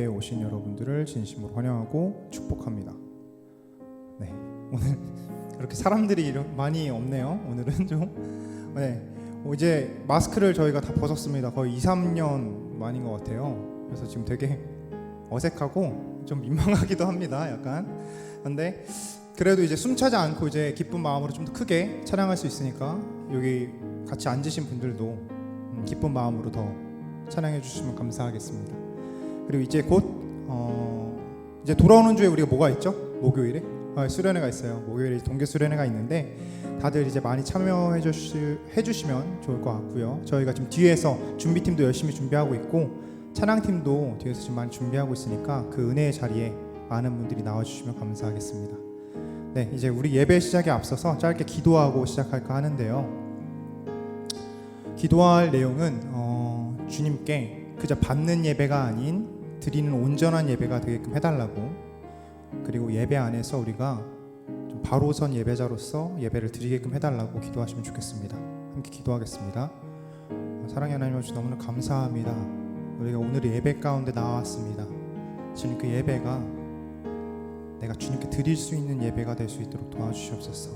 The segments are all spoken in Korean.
예배에 오신 여러분들을 진심으로 환영하고 축복합니다. 네, 오늘 그렇게 사람들이 많이 없네요. 오늘은 좀 이제 마스크를 저희가 다 벗었습니다. 거의 2-3년 만인 것 같아요. 그래서 지금 되게 어색하고 좀 민망하기도 합니다. 약간. 근데 그래도 이제 숨차지 않고 이제 기쁜 마음으로 좀 더 크게 찬양할 수 있으니까 여기 같이 앉으신 분들도 기쁜 마음으로 더 찬양해 주시면 감사하겠습니다. 그리고 이제 곧 이제 돌아오는 주에 우리가 뭐가 있죠? 목요일에 수련회가 있어요. 목요일에 동계 수련회가 있는데 다들 이제 많이 참여해 주시면 좋을 것 같고요. 저희가 지금 뒤에서 준비팀도 열심히 준비하고 있고 찬양팀도 뒤에서 지금 많이 준비하고 있으니까 그 은혜의 자리에 많은 분들이 나와주시면 감사하겠습니다. 네, 이제 우리 예배 시작에 앞서서 짧게 기도하고 시작할까 하는데요. 기도할 내용은 주님께 그저 받는 예배가 아닌 드리는 온전한 예배가 되게끔 해달라고, 그리고 예배 안에서 우리가 좀 바로 선 예배자로서 예배를 드리게끔 해달라고 기도하시면 좋겠습니다. 함께 기도하겠습니다. 사랑의 하나님 아버지, 너무나 감사합니다. 우리가 오늘의 예배 가운데 나왔습니다. 주님, 그 예배가 내가 주님께 드릴 수 있는 예배가 될 수 있도록 도와주시옵소서.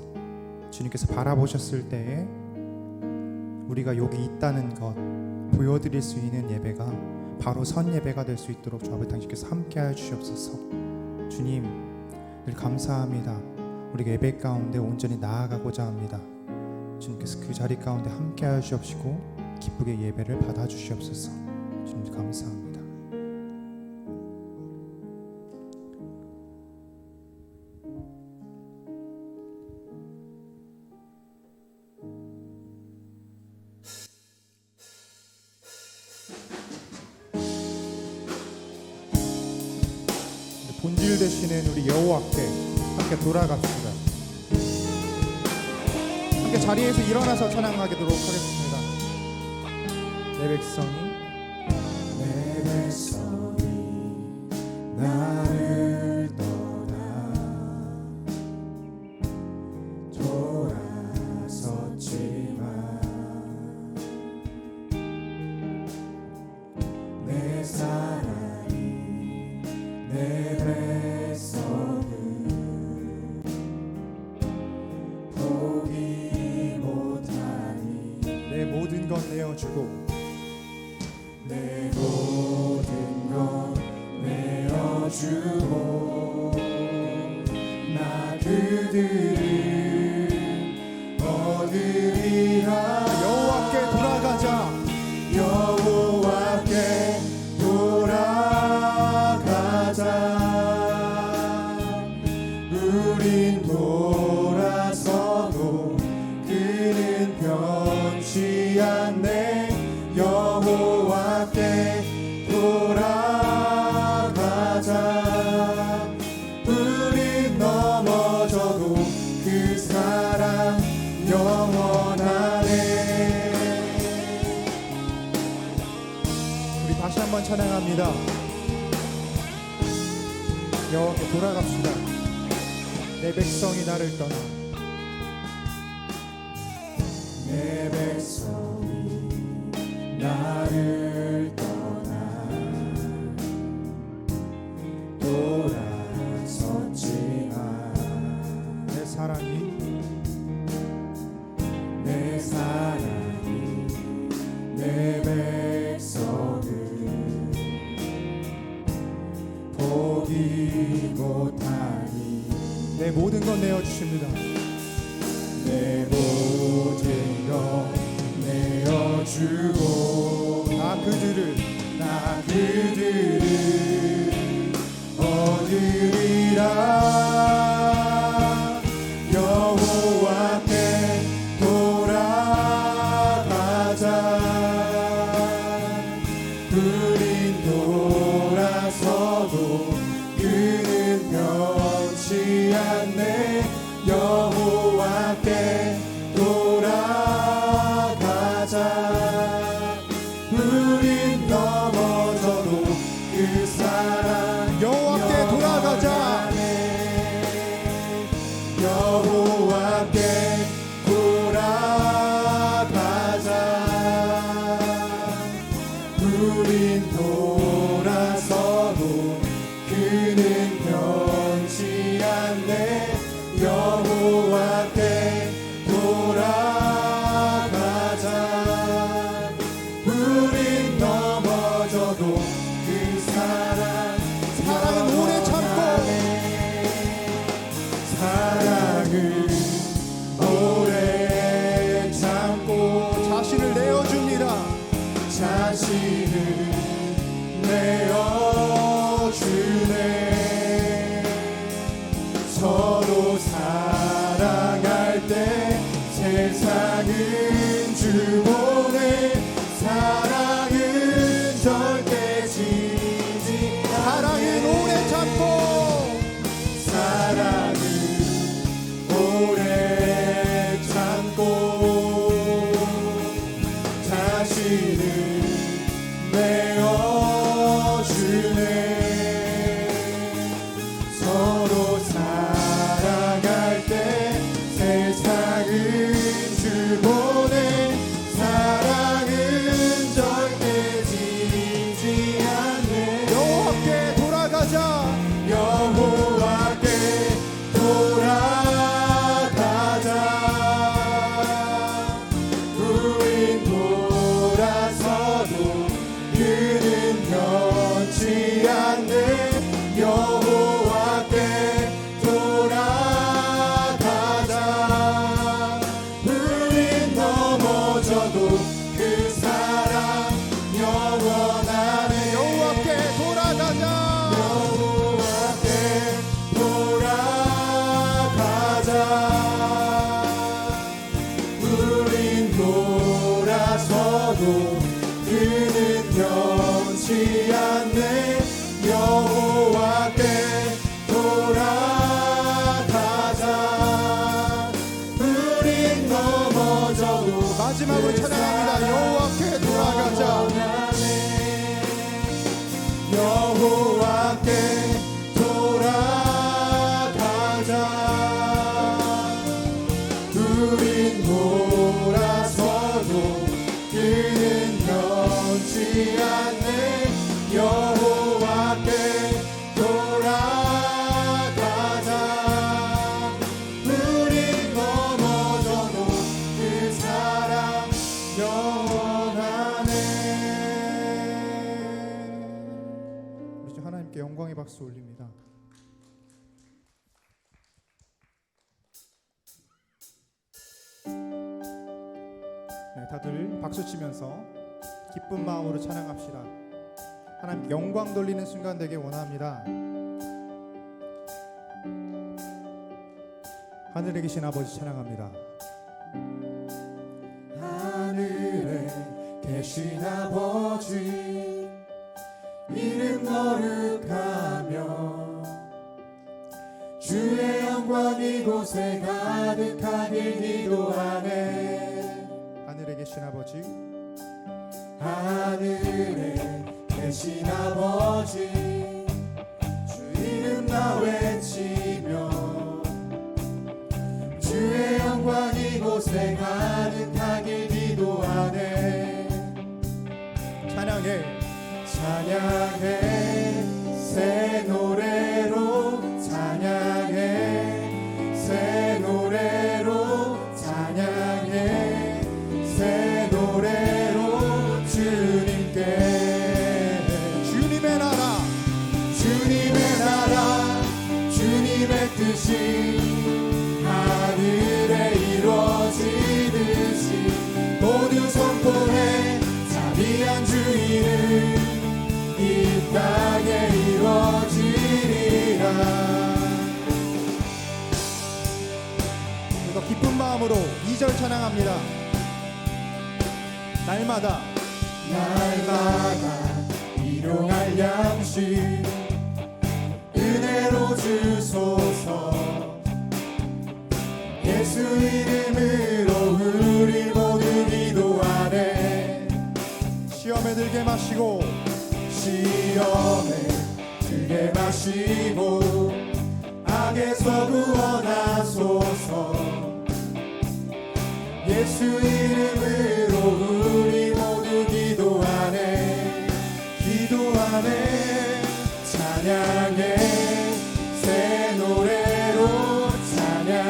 주님께서 바라보셨을 때에 우리가 여기 있다는 것 보여드릴 수 있는 예배가 바로 선 예배가 될 수 있도록 주 아버지 당신께서 함께하여 주시옵소서. 주님, 늘 감사합니다. 우리가 예배 가운데 온전히 나아가고자 합니다. 주님께서 그 자리 가운데 함께하여 주옵시고 기쁘게 예배를 받아주시옵소서. 주님 감사합니다. 본질 되시는 우리 여호와께 함께 돌아갑시다. 함께 자리에서 일어나서 찬양하도록 하겠습니다. 내 백성이 나를 떠나 돌아섰지만 내 사랑이 내 백성을 포기 못하니 내 모든 것 내어주고 내 모든 것 내어주고 나 그들을 얻으리라. 여호와께 돌아가자. 여호와께 돌아가자. 우린 돌아서도 그는 변치 않네. 여호와께 돌아가자. 우린 넘어져도 그 사랑 영원하네. 우리 다시 한번 찬양합니다. 여호와께 돌아갑시다. 내 백성이 나를 떠나 내 백성이 나를 떠나 돌아섰지만 내 사랑이 내 백성을 포기 못하니 내 모든 것 내어주십니다. 내 모든 것 내어주고 나 그들을 얻으리라. 여호와께 돌아가자. 우린 돌아서도 그는 변치 않네. 여호와께 돌아가자. 우린 넘어져도 그 사랑 여호와께 돌아가자. 여호와께 돌아가자. 우린 돌아서도 여호와께 돌아가자. 우린 넘어져도 그 사랑은 오래 참고, 사랑은 오래 참고 자신을 내어줍니다. 자신을 내어주네. 서로 사랑할 때 세상은 주보내. 사랑은 절대 지지 않네. 사랑은 오래 참고, 사랑은 오래 참고 자신을 내어주네. 서로 사랑할 때 세상은 주보내. 사랑은 절대 지지 않네. 여호와께 돌아가자. 여호와께 돌아가자. 우린 돌아서도 그는 변치 않네. 여호와께 돌아가자. 우린 넘어져도 그 사랑 영원하네. 여호와께 돌아가자. 여호와께 돌아가자. 우린 돌아서도 그는 변치 않네. 여호와께 돌아가자. 우린 넘어져도 마지막으로 찬양합니다. 여호와께 돌아가자. 여호와께 돌아가자. 우린 돌아서도 그는 변치 않네. 여호와께 돌아가자. 우린 넘어져도 그 사랑 영원하네. 우리 주 하나님께 영광의 박수 올립니다. 네, 다들 박수 치면서 기쁜 마음으로 찬양합시다. 하나님 영광 돌리는 순간 되길 원합니다. 하늘에 계신 아버지 찬양합니다. 하늘에 계신 아버지 이름 거룩하며 주의 영광 이곳에 가득하길 기도하네. 하늘에 계신 아버지, 하늘에 계신 아버지 주 이름 나 외치며 주의 영광 이곳에 가득하길 기도하네. 찬양해 찬양해 새 노래로 찬양해 새 노래로 찬양해 새 노래로 주님께. 주님의 나라, 주님의 나라 주님의 뜻이 하늘에 이루어지듯이 모두 선포해. 자비한 주 이름 이 땅에 이루어지리라. 더 기쁜 마음으로 2절 찬양합니다. 날마다 일용할 양식 은혜로 주소서. 예수 이름으로 우리 모두 기도하네. 시험에 들게 마시고 시험에 들게 마시고 악에서 구원하소서. 예수 이름으로 우리 모두 기도하네. 기도하네. 찬양해 새 노래로 찬양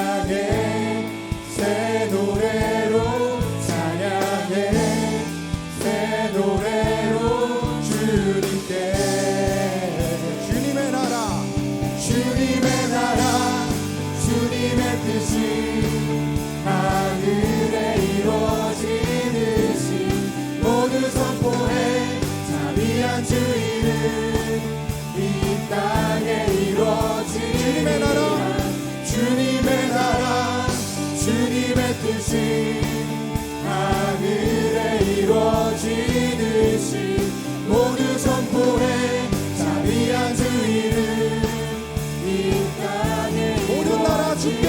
뜻이 하늘에 이루어지듯이 모두 선포해 자비한 주 이름 이 땅에 모든 나라 주께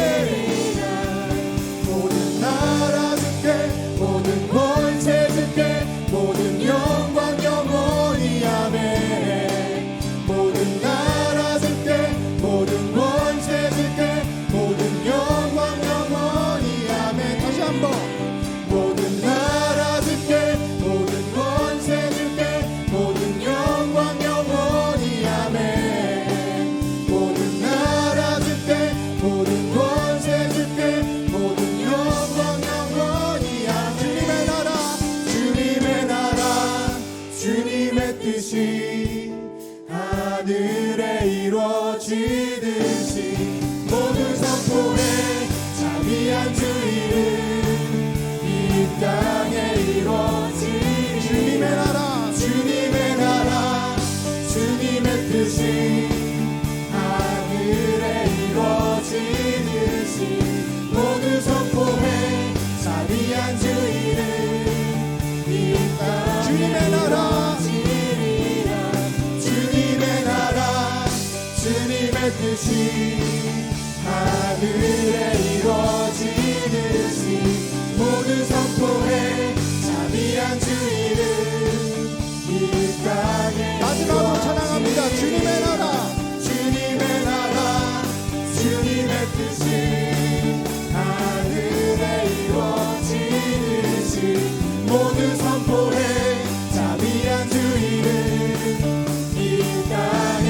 모든 나라 주께 모든 권세 주께 모든 영광 영원히 아멘 모든 나라 주께 모든 권세 주께 모든 영광 영원히 아멘 다시 한번 모든 나라 주께 모든 권세 주께 모든 영광 영원히 아멘 모든 나라 주께 모든 권세 주께 모든 영광 영원히 아멘 주님의 나라 주님의 뜻이 하늘에 이루어지듯이 모두 선포해 자비한 주 이름 이 땅에 이루어지 주님의 나라 주님의 뜻이 하늘에 이루어지듯이 모두 선포해 자비한 주 이름 이 땅에 주님의 나라 주님의 나라 주님의 뜻이 하늘에 이루어지듯이 모두 선포해 자비한 주 이름 이 땅에 마지막으로 찬양합니다. 주님의 나라 주님의 나라 주님의 뜻이 하늘에 이루어지듯이 모두 선포해 자비한 주 이름 이 땅에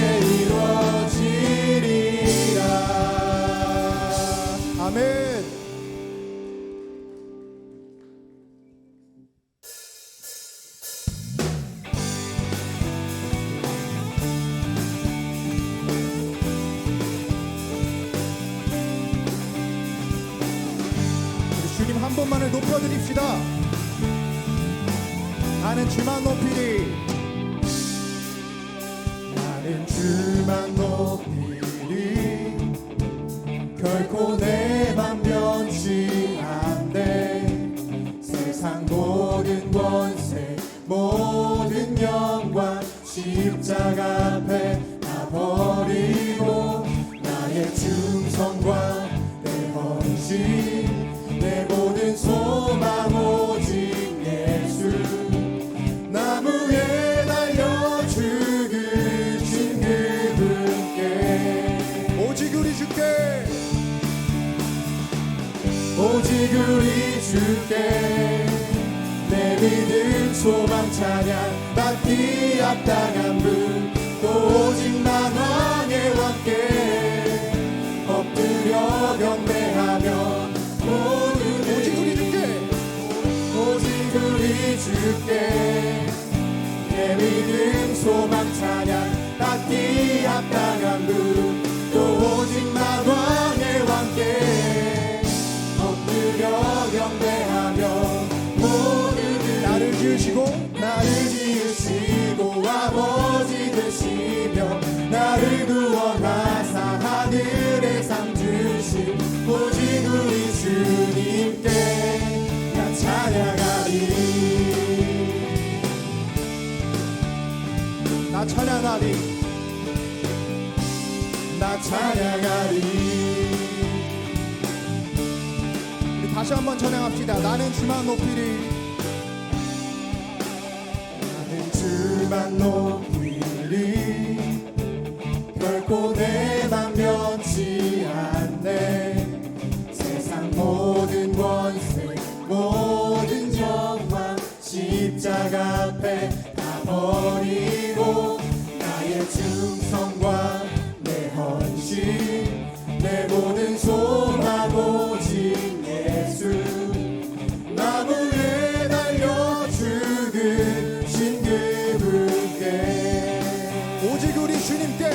이루어지리라 아멘. 우리 주님 한 번만을 높여드립시다. 나는 주만 높이리. 나는 주만 높이리 결코 내 맘 변치 않네 세상 모든 권세 모든 영광 십자가 앞에 다 버리고 나의 충성과 내 헌신 내 모든 소망 오직 예수 나무에 달려 죽으신 그분께 오직 우리 주께 오직 우리 주께 내 믿음 소망 찬양 받기 합당한 분 또 오직 만왕의 왕께 엎드려 경배하며 모든 오직 우리 주께 오직 우리 주께 내 믿음 소망 찬양 받기 합당한 분 또 오직 만왕의 왕께 엎드려 경배하며 모든 나를 지으시고 나를 지으시고 아버지 되시며 나를 구원하사 하늘에 상 주신 오직 우리 주님께 나 찬양하리 나 찬양하리. 나 찬양하리 우리 다시 한번 찬양합시다. 나는 주만 높이리. 나는 주만 높이리 결코 내 맘 변치 않네 세상 모든 권세 모든 영광 십자가 앞에 다 버리고 나의 충성과 내 헌신 내 모든 소망 오직 예수 나무에 달려 죽으신 그분께 오직 우리 주님께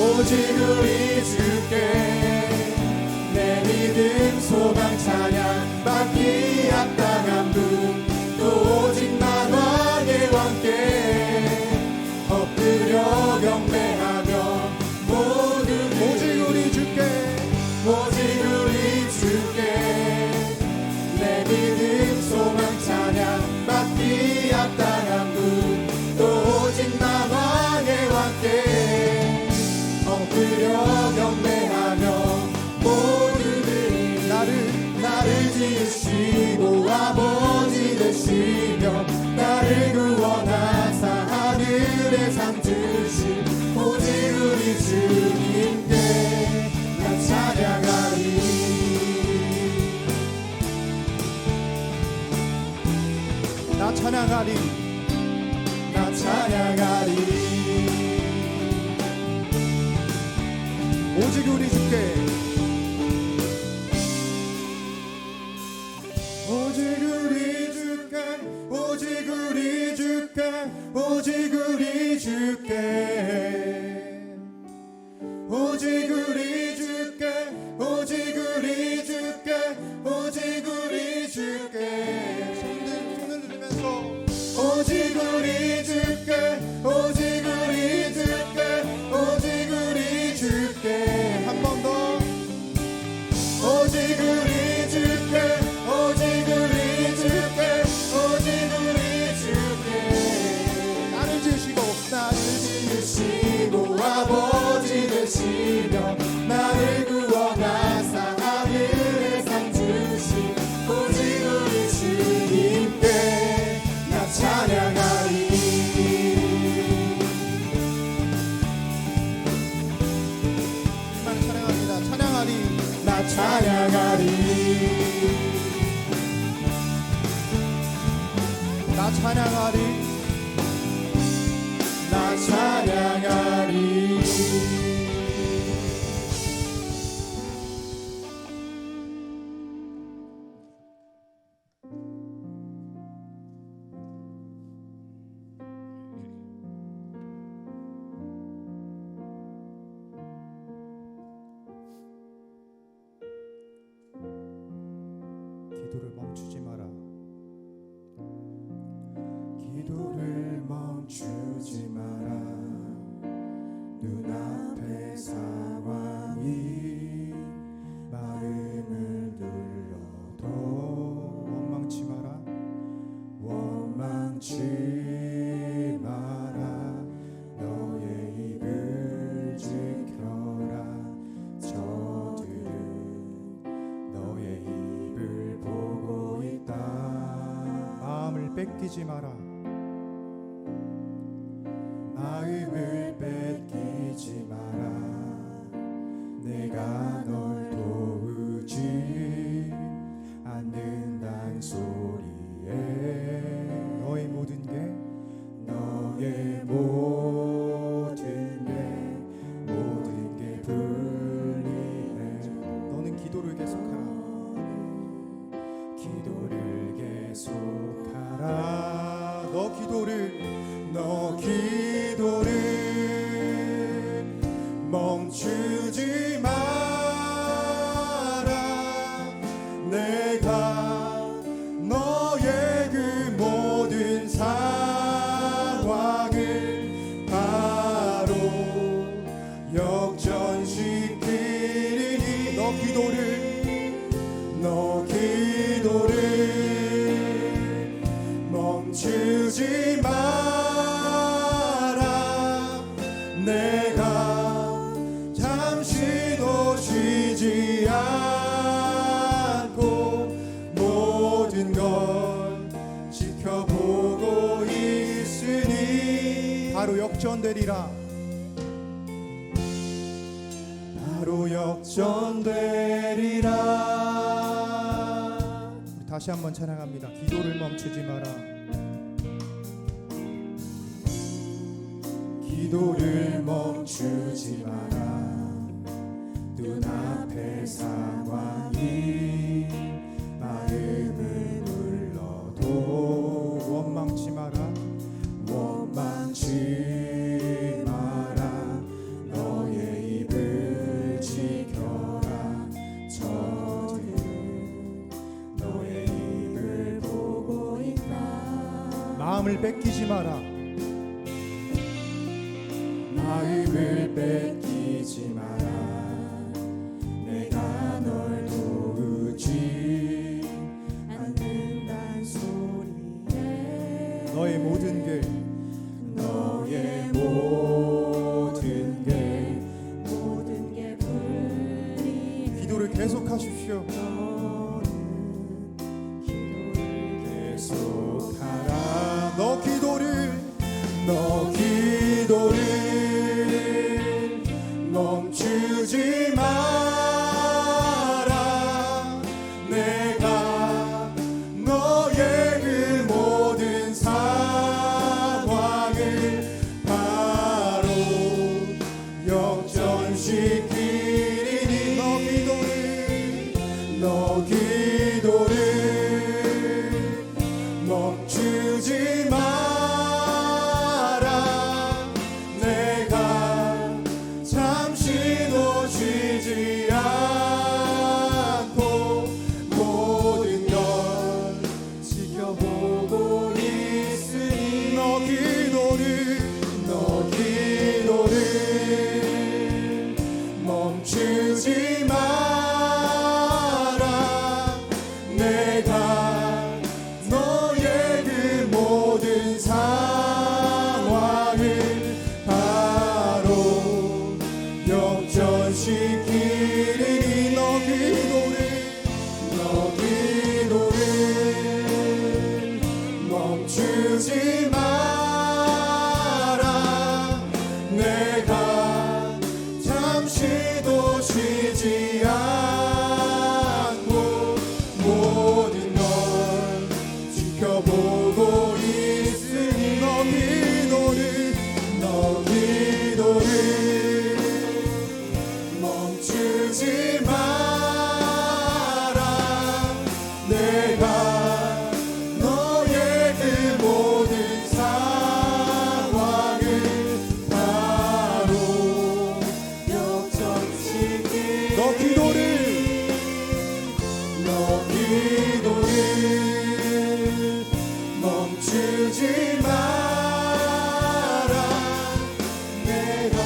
오직 우리 주께 내 믿음 소망 찬양 받기 합당한 분 또 오직 만왕의 왕께 엎드려 경배하며 모든 오직 우리 주께 오직 우리 주께 경배하며 모두들이 나를 지으시고 아버지 되시며 나를 구원하사 하늘에 삼으신 오직 우리 주님께 나 찬양하리. 나 찬양하리. 나 찬양하리. 오직 우리 주께. 오직 우리 주께 오직 우리 주께 오직 우리 주께 오직 우리 주께 오직 우리 주께 오직 우리 주께 손을 들면서 오직 우리 주께 오직 우리 주께 오직 우리 주께 한 번 더. 오직 우리 주께 오직 우리 주께 오직 우리 주께 나를 지으시고 지으시고 아버지 되시며 나를 구원하사 하늘에 상 주신 오직 우리 주님께 나 찬양하리. 우리만 찬양합니다. 찬양하리. 나 찬양하리. 나 찬양하리. 나 찬양하리. 기도를 멈추지 마라. 기도를 멈추지 마라. 눈앞의 상황이 마음을 눌러도 원망치 마라. 원망치 마라. 너의 입을 지켜라. 저들은 너의 입을 보고 있다. 마음을 뺏기지 마라. 마음을 뺏기지 마라. 내가 널 도우지 않는단 소리에 너의 모든 게 너의 모든 게 불리해. 너는 기도를 계속하라. 기도를 계속하라. 너 기도를 멈추지 마라. 내가 너의 그 모든 상황을 바로 역전시키리니 너 기도를 멈추지 마라. 내가 잠시도 쉬지 않고 모든 걸 지켜보고 있으니 바로 역전되리라. 바로 역전되리라. 우리 다시 한번 찬양합니다. 기도를 멈추지 마라. 기도를 멈추지 마라. 눈앞의 상황이 마음을 눌러도 원망치 마라. 원망치 마라. 너의 입을 지켜라. 저들은 너의 입을 보고 있다. 마음을 뺏기지 마라. 마음을 뺏기지 마라. 내가 널 도우지 않는단 소리에 너의 모든 게 너의 모든 게 기도를 계속하십시오. 계속하라. 너 기도를 멈추지 마라. 내가 너의 그 모든 상황을 바로 역전시키리니. 너 기도를 멈추지 마라. 내가 잠시도 쉬지 않고 모든 걸 지켜보고 있으니. 너 기도를 멈추지 마라. 내가 너의 그 모든 상황을 바로 역전시키리니. 너 기도를 멈추지 마라. 내가 잠시도 쉬지 않고 모든 걸 지켜보고 있으니. 너 기도를 멈추지 마라. 내가 너의 그 모든 상황을 바로 역전시키리. 너 기도를 멈추지 마라. 내가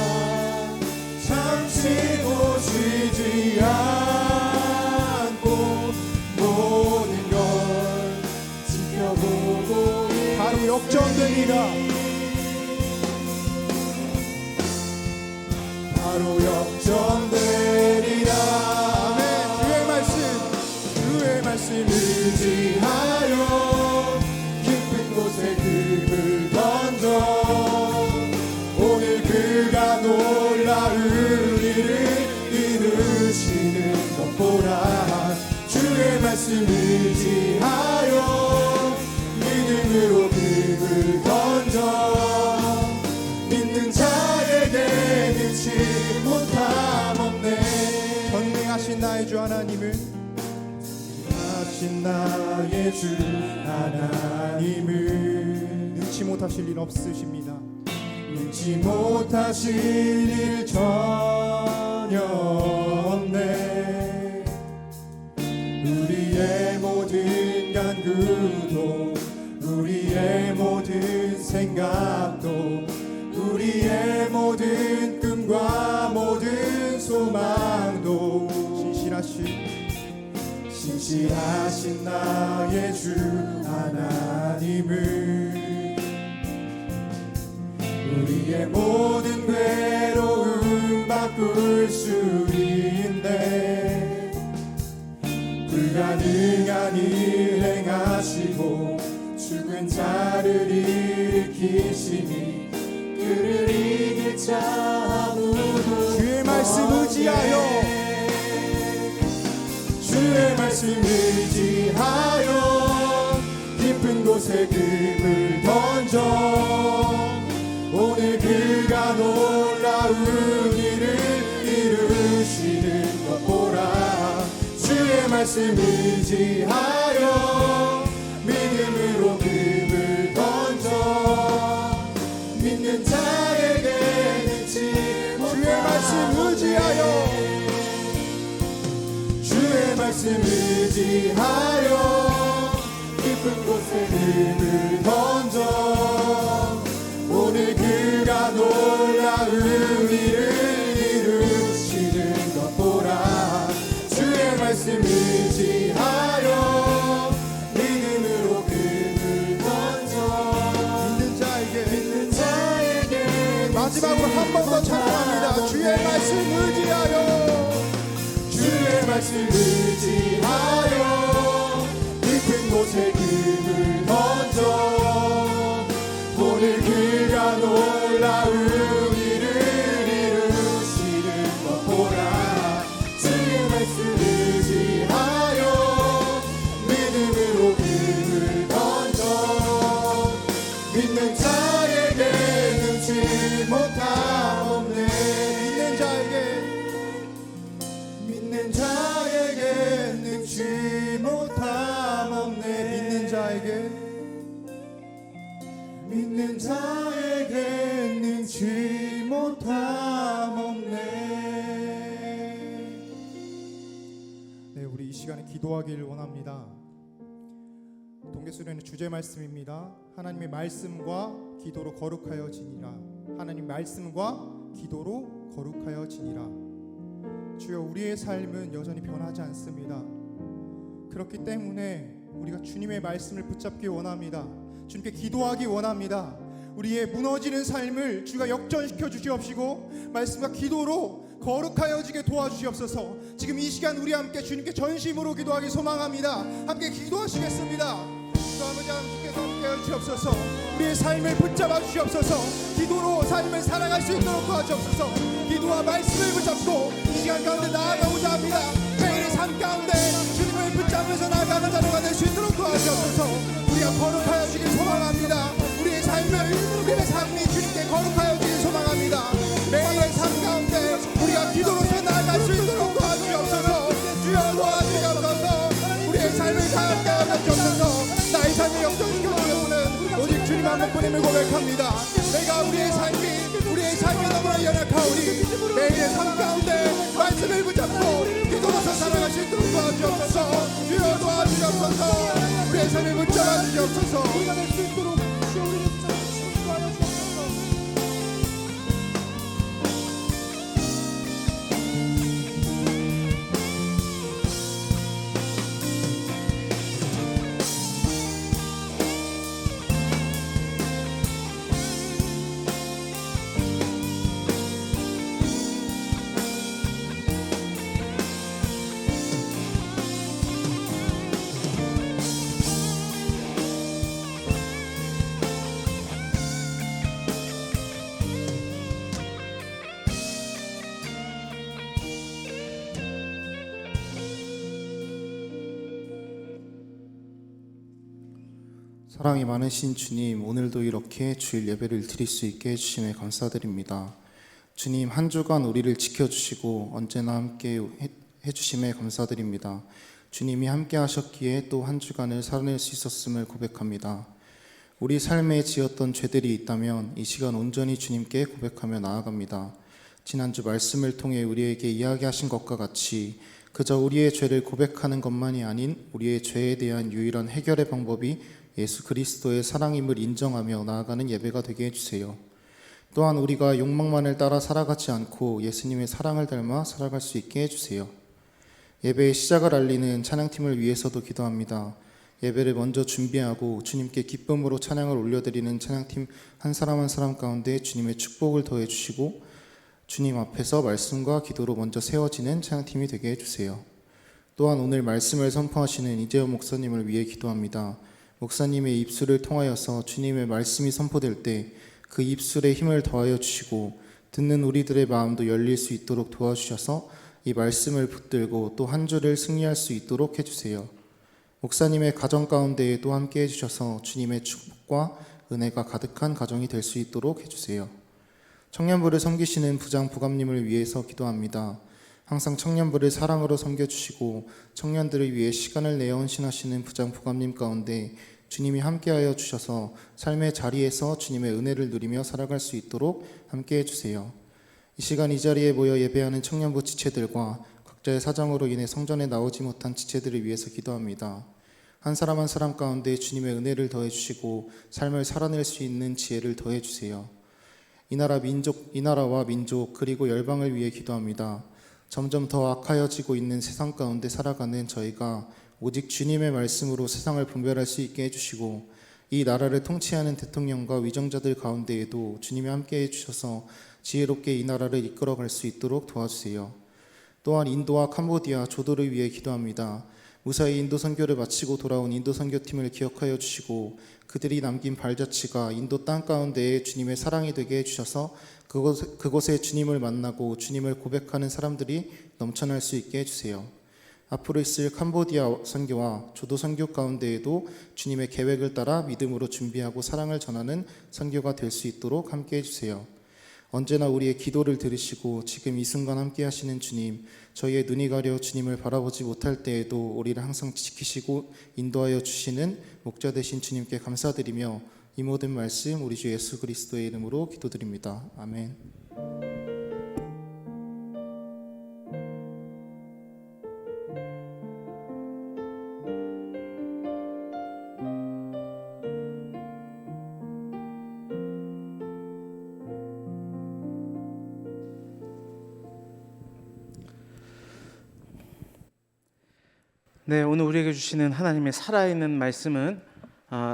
잠시도 쉬지 않고 모든 걸 지켜보고 바로 역전되리라. 바로 역전되리라. 아멘. 주의 말씀 의지하여 깊은 곳에 금을 던져 오늘 그가 놀라운 일을 이루시는 것 보라. 주의 말씀 의지하여 믿음으로 금을 던져 믿는 자에게 능치 못함 없네. 전능하신 나의 주 하나님을 나의 주 하나님을 능치 못하실 일 없으십니다. 능치 못하실 일 전혀 없네. 우리의 모든 간구도 우리의 모든 생각도 우리의 모든 꿈과 모든 소망도 신실하신 나의 주 하나님을 우리의 모든 괴로움 바꿀 수 있네. 불가능한 일 행하시고 죽은 자를 일으키시니 그를 이길 자 아무도 주의 말씀 의지하여 주의 말씀 의지하여 깊은 곳에 금을 던져 오늘 그가 놀라운 일을 이루시는 것 보라. 주의 말씀 의지하여 믿음으로 금을 던져 믿는 자에게 능치 주의 말씀 의지하여 주의 말씀 의지하여 깊은 곳에 금을 던져 오늘 그가 놀라운 일을 이루시는 것 보라. 주의 말씀 의지하여 믿음으로 금을 던져 믿는 자에게 마지막으로 한 번 더 찬양합니다. 주의 말씀 의지하여 주의 말씀 의지하여 깊은 곳에 금을 던져 오늘 그가 놀라운 일을 이루시는 것 보라. 주의 말씀 의지하여 믿음으로 금을 던져 믿는 자에게 능치 못함 없네. 믿는 자에게 능치 못함 없네. 믿는 자에게 능치 못함 없네. 네, 우리 이 시간에 기도하기를 원합니다. 동계수련의 주제 말씀입니다. 하나님의 말씀과 기도로 거룩하여지니라. 하나님 말씀과 기도로 거룩하여지니라. 주여, 우리의 삶은 여전히 변하지 않습니다. 그렇기 때문에 우리가 주님의 말씀을 붙잡기 원합니다. 주님께 기도하기 원합니다. 우리의 무너지는 삶을 주가 역전시켜 주시옵시고 말씀과 기도로 거룩하여지게 도와주시옵소서. 지금 이 시간 우리 함께 주님께 전심으로 기도하기 소망합니다. 함께 기도하시겠습니다. 주 아버지 하나님께서 함께 해주시옵소서. 우리의 삶을 붙잡아 주시옵소서. 기도로 삶을 살아갈 수 있도록 도와주옵소서. 기도와 말씀을 붙잡고 이 시간 가운데 나아가고자 합니다. 매일의 삶 가운데 주님을 붙잡으면서 나아가는 자녀가 될 수 있도록 도와주옵소서. 우리가 거룩하여지길 소망합니다. 우리의 삶이 주님께 거룩하여지길 소망합니다. 매일의 삶 가운데 우리가 기도로서 나아갈 수 있도록 도와주옵소서. 주여 도와주옵소서. 우리의 삶을 가볍게 하옵소서. 나의 삶을 역전시켜주는 오직 주님 한 분임을 고백합니다. 내가 우리의 삶이 너무나 연약하오니 매일의 삶 가운데 말씀을 붙잡고 기도로서 살아갈 수 있도록 도와주옵소서. 주여 도와주옵소서. 우리의 삶을 붙잡아 주옵소서. 우리가 될 수 있도록 주여 우리를 붙잡아 주옵소서. 사랑이 많으신 주님, 오늘도 이렇게 주일 예배를 드릴 수 있게 해주심에 감사드립니다. 주님, 한 주간 우리를 지켜주시고 언제나 함께 해주심에 감사드립니다. 주님이 함께 하셨기에 또 한 주간을 살아낼 수 있었음을 고백합니다. 우리 삶에 지었던 죄들이 있다면 이 시간 온전히 주님께 고백하며 나아갑니다. 지난주 말씀을 통해 우리에게 이야기하신 것과 같이 그저 우리의 죄를 고백하는 것만이 아닌 우리의 죄에 대한 유일한 해결의 방법이 예수 그리스도의 사랑임을 인정하며 나아가는 예배가 되게 해주세요. 또한 우리가 욕망만을 따라 살아가지 않고 예수님의 사랑을 닮아 살아갈 수 있게 해주세요. 예배의 시작을 알리는 찬양팀을 위해서도 기도합니다. 예배를 먼저 준비하고 주님께 기쁨으로 찬양을 올려드리는 찬양팀 한 사람 한 사람 가운데 주님의 축복을 더해 주시고 주님 앞에서 말씀과 기도로 먼저 세워지는 찬양팀이 되게 해주세요. 또한 오늘 말씀을 선포하시는 이재호 목사님을 위해 기도합니다. 목사님의 입술을 통하여서 주님의 말씀이 선포될 때 그 입술에 힘을 더하여 주시고 듣는 우리들의 마음도 열릴 수 있도록 도와주셔서 이 말씀을 붙들고 또 한 주를 승리할 수 있도록 해주세요. 목사님의 가정 가운데에도 함께 해주셔서 주님의 축복과 은혜가 가득한 가정이 될 수 있도록 해주세요. 청년부를 섬기시는 부장 부감님을 위해서 기도합니다. 항상 청년부를 사랑으로 섬겨주시고 청년들을 위해 시간을 내어 헌신하시는 부장 부감님 가운데 주님이 함께하여 주셔서 삶의 자리에서 주님의 은혜를 누리며 살아갈 수 있도록 함께해 주세요. 이 시간 이 자리에 모여 예배하는 청년부 지체들과 각자의 사정으로 인해 성전에 나오지 못한 지체들을 위해서 기도합니다. 한 사람 한 사람 가운데 주님의 은혜를 더해 주시고 삶을 살아낼 수 있는 지혜를 더해 주세요. 이 나라와 민족 그리고 열방을 위해 기도합니다. 점점 더 악하여지고 있는 세상 가운데 살아가는 저희가 오직 주님의 말씀으로 세상을 분별할 수 있게 해주시고 이 나라를 통치하는 대통령과 위정자들 가운데에도 주님이 함께 해주셔서 지혜롭게 이 나라를 이끌어갈 수 있도록 도와주세요. 또한 인도와 캄보디아, 조도를 위해 기도합니다. 무사히 인도 선교를 마치고 돌아온 인도 선교팀을 기억하여 주시고 그들이 남긴 발자취가 인도 땅 가운데에 주님의 사랑이 되게 해주셔서 그곳에 주님을 만나고 주님을 고백하는 사람들이 넘쳐날 수 있게 해주세요. 앞으로 있을 캄보디아 선교와 조도 선교 가운데에도 주님의 계획을 따라 믿음으로 준비하고 사랑을 전하는 선교가 될 수 있도록 함께 해주세요. 언제나 우리의 기도를 들으시고 지금 이 순간 함께 하시는 주님, 저희의 눈이 가려 주님을 바라보지 못할 때에도 우리를 항상 지키시고 인도하여 주시는 목자 되신 주님께 감사드리며 이 모든 말씀 우리 주 예수 그리스도의 이름으로 기도드립니다. 아멘. 네, 오늘 우리에게 주시는 하나님의 살아있는 말씀은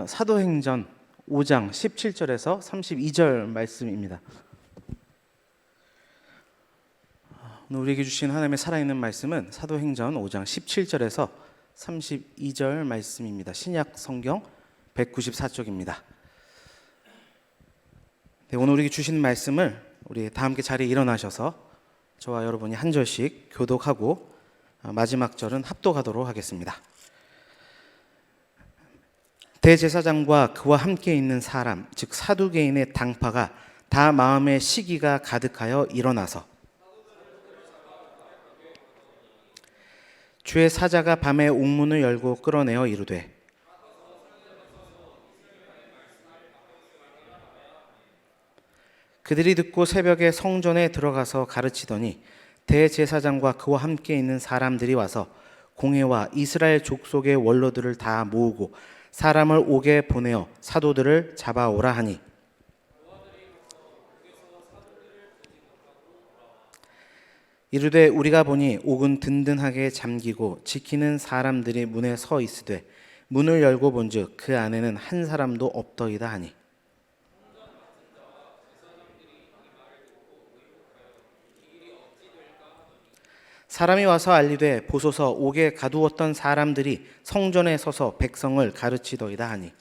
사도행전 5장 17절에서 32절 말씀입니다. 오늘 우리에게 주신 하나님의 살아있는 말씀은 사도행전 5장 17절에서 32절 말씀입니다. 신약 성경 194쪽입니다. 네, 오늘 우리에게 주신 말씀을 우리 다 함께 자리에 일어나셔서 저와 여러분이 한 절씩 교독하고 마지막 절은 합독하도록 하겠습니다. 대제사장과 그와 함께 있는 사람, 즉 사두개인의 당파가 다 마음에 시기가 가득하여 일어나서 주의 사자가 밤에 옥문을 열고 끌어내어 이르되 그들이 듣고 새벽에 성전에 들어가서 가르치더니 대제사장과 그와 함께 있는 사람들이 와서 공회와 이스라엘 족속의 원로들을 다 모으고 사람을 옥에 보내어 사도들을 잡아오라 하니 이르되 우리가 보니 옥은 든든하게 잠기고 지키는 사람들이 문에 서 있으되 문을 열고 본즉 그 안에는 한 사람도 없더이다 하니 사람이 와서 알리되 보소서 옥에 가두었던 사람들이 성전에 서서 백성을 가르치더이다 하니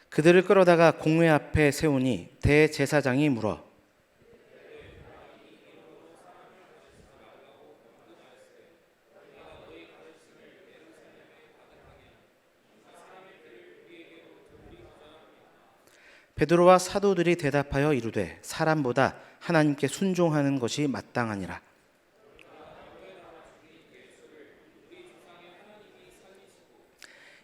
그들을 끌어다가 공회 앞에 세우니 대제사장이 물어 베드로와 사도들이 대답하여 이르되 사람보다 하나님께 순종하는 것이 마땅하니라.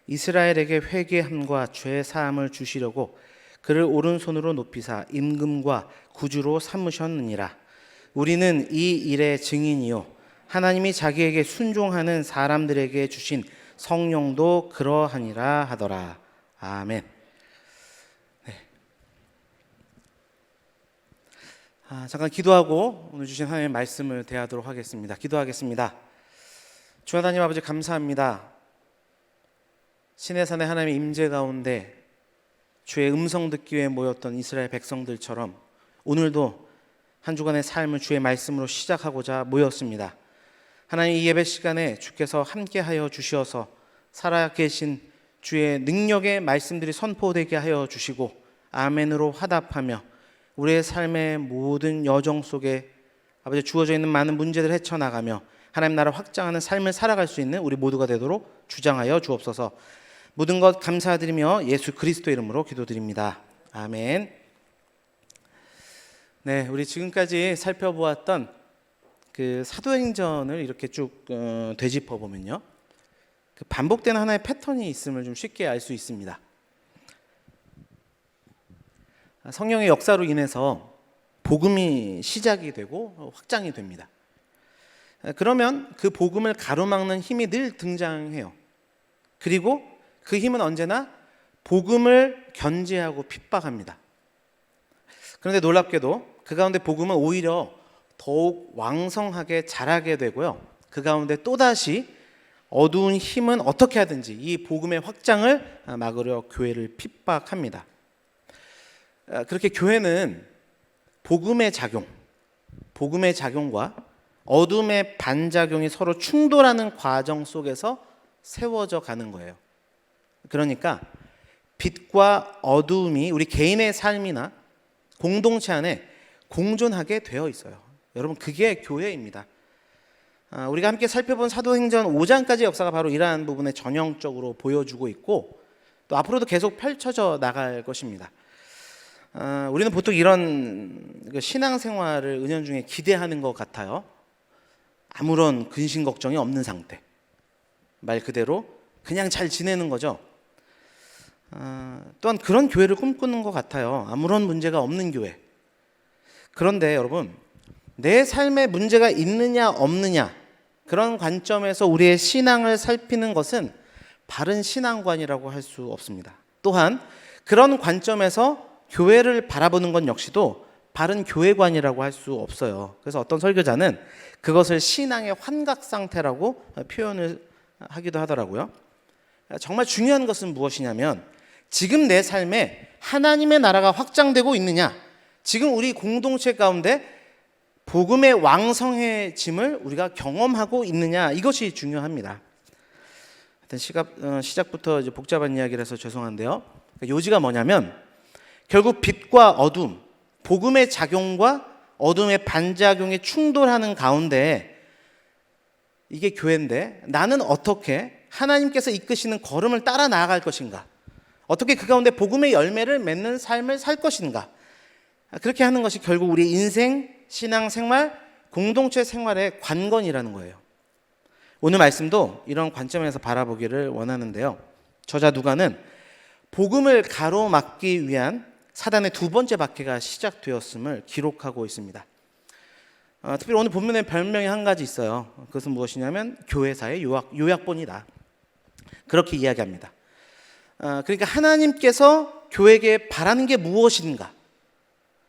이스라엘에게 회개함과 죄 사함을 주시려고 그를 오른손으로 높이사 임금과 구주로 삼으셨느니라. 우리는 이 일의 증인이요 하나님이 자기에게 순종하는 사람들에게 주신 성령도 그러하니라 하더라. 아멘. 잠깐 기도하고 오늘 주신 하나님의 말씀을 대하도록 하겠습니다. 기도하겠습니다. 주 하나님 아버지 감사합니다. 시내산의 하나님의 임재 가운데 주의 음성 듣기 위해 모였던 이스라엘 백성들처럼 오늘도 한 주간의 삶을 주의 말씀으로 시작하고자 모였습니다. 하나님 이 예배 시간에 주께서 함께하여 주시어서 살아계신 주의 능력의 말씀들이 선포되게 하여 주시고 아멘으로 화답하며 우리의 삶의 모든 여정 속에 아버지 주어져 있는 많은 문제들을 헤쳐나가며 하나님 나라를 확장하는 삶을 살아갈 수 있는 우리 모두가 되도록 주장하여 주옵소서. 모든 것 감사드리며 예수 그리스도 이름으로 기도드립니다. 아멘. 네, 우리 지금까지 살펴보았던 그 사도행전을 이렇게 쭉 되짚어 보면요, 그 반복되는 하나의 패턴이 있음을 좀 쉽게 알 수 있습니다. 성령의 역사로 인해서 복음이 시작이 되고 확장이 됩니다. 그러면 그 복음을 가로막는 힘이 늘 등장해요. 그리고 그 힘은 언제나 복음을 견제하고 핍박합니다. 그런데 놀랍게도 그 가운데 복음은 오히려 더욱 왕성하게 자라게 되고요, 그 가운데 또다시 어두운 힘은 어떻게 하든지 이 복음의 확장을 막으려 교회를 핍박합니다. 그렇게 교회는 복음의 작용과 어둠의 반작용이 서로 충돌하는 과정 속에서 세워져 가는 거예요. 그러니까 빛과 어두움이 우리 개인의 삶이나 공동체 안에 공존하게 되어 있어요. 여러분, 그게 교회입니다. 우리가 함께 살펴본 사도행전 5장까지 역사가 바로 이러한 부분에 전형적으로 보여주고 있고 또 앞으로도 계속 펼쳐져 나갈 것입니다. 우리는 보통 이런 신앙생활을 은연중에 기대하는 것 같아요. 아무런 근심 걱정이 없는 상태, 말 그대로 그냥 잘 지내는 거죠. 또한 그런 교회를 꿈꾸는 것 같아요. 아무런 문제가 없는 교회. 그런데 여러분, 내 삶에 문제가 있느냐 없느냐 그런 관점에서 우리의 신앙을 살피는 것은 바른 신앙관이라고 할 수 없습니다. 또한 그런 관점에서 교회를 바라보는 것 역시도 바른 교회관이라고 할 수 없어요. 그래서 어떤 설교자는 그것을 신앙의 환각 상태라고 표현을 하기도 하더라고요. 정말 중요한 것은 무엇이냐면 지금 내 삶에 하나님의 나라가 확장되고 있느냐, 지금 우리 공동체 가운데 복음의 왕성해짐을 우리가 경험하고 있느냐, 이것이 중요합니다. 시작부터 이제 복잡한 이야기를 해서 죄송한데요. 요지가 뭐냐면 결국 빛과 어둠, 복음의 작용과 어둠의 반작용이 충돌하는 가운데 이게 교회인데 나는 어떻게 하나님께서 이끄시는 걸음을 따라 나아갈 것인가, 어떻게 그 가운데 복음의 열매를 맺는 삶을 살 것인가, 그렇게 하는 것이 결국 우리 인생, 신앙생활, 공동체 생활의 관건이라는 거예요. 오늘 말씀도 이런 관점에서 바라보기를 원하는데요. 저자 누가는 복음을 가로막기 위한 사단의 두 번째 박해가 시작되었음을 기록하고 있습니다. 특별히 오늘 본문에 별명이 한 가지 있어요. 그것은 무엇이냐면 교회사의 요약본이다, 그렇게 이야기합니다. 그러니까 하나님께서 교회에게 바라는 게 무엇인가,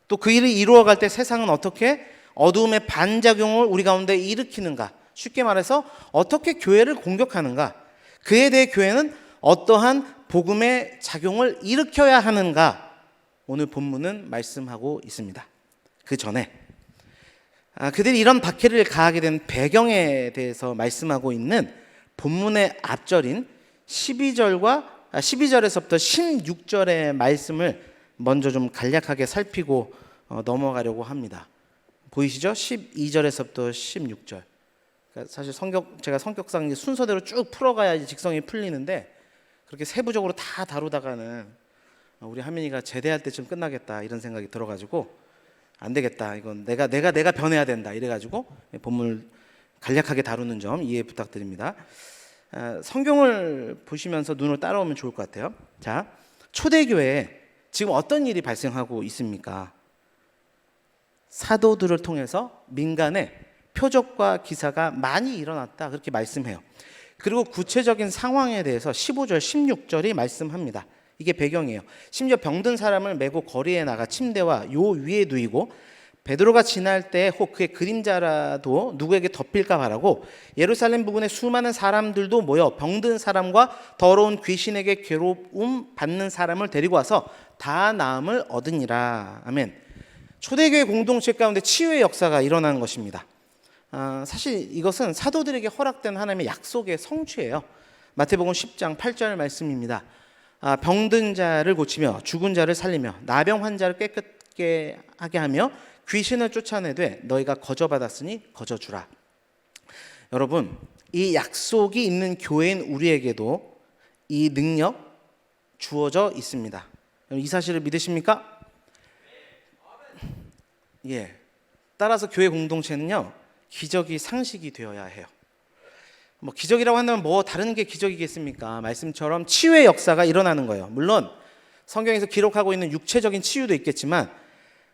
또 그 일을 이루어갈 때 세상은 어떻게 어두움의 반작용을 우리 가운데 일으키는가, 쉽게 말해서 어떻게 교회를 공격하는가, 그에 대해 교회는 어떠한 복음의 작용을 일으켜야 하는가, 오늘 본문은 말씀하고 있습니다. 그 전에 그들이 이런 박해를 가하게 된 배경에 대해서 말씀하고 있는 본문의 앞절인 12절에서부터 16절의 말씀을 먼저 좀 간략하게 살피고 넘어가려고 합니다. 보이시죠? 12절에서부터 16절. 그러니까 사실 제가 성격상 순서대로 쭉 풀어가야지 직성이 풀리는데 그렇게 세부적으로 다 다루다가는 우리 하민이가 제대할 때쯤 끝나겠다 이런 생각이 들어가지고 안 되겠다, 이건 내가 변해야 된다 이래가지고 본문을 간략하게 다루는 점 이해 부탁드립니다. 성경을 보시면서 눈으로 따라오면 좋을 것 같아요. 자, 초대교회에 지금 어떤 일이 발생하고 있습니까? 사도들을 통해서 민간에 표적과 기사가 많이 일어났다, 그렇게 말씀해요. 그리고 구체적인 상황에 대해서 15절, 16절이 말씀합니다. 이게 배경이에요. 심지어 병든 사람을 메고 거리에 나가 침대와 요 위에 누이고 베드로가 지날 때 혹 그의 그림자라도 누구에게 덮일까 바라고 예루살렘 부근에 수많은 사람들도 모여 병든 사람과 더러운 귀신에게 괴로움 받는 사람을 데리고 와서 다 나음을 얻으니라. 아멘. 초대교회 공동체 가운데 치유의 역사가 일어나는 것입니다. 사실 이것은 사도들에게 허락된 하나님의 약속의 성취예요. 마태복음 10장 8절 말씀입니다. 병든 자를 고치며 죽은 자를 살리며 나병 환자를 깨끗게 하게 하며 귀신을 쫓아내되 너희가 거저받았으니 거저주라. 여러분, 이 약속이 있는 교회인 우리에게도 이 능력 주어져 있습니다. 이 사실을 믿으십니까? 예. 따라서 교회 공동체는요, 기적이 상식이 되어야 해요. 기적이라고 한다면 다른 게 기적이겠습니까? 말씀처럼 치유의 역사가 일어나는 거예요. 물론 성경에서 기록하고 있는 육체적인 치유도 있겠지만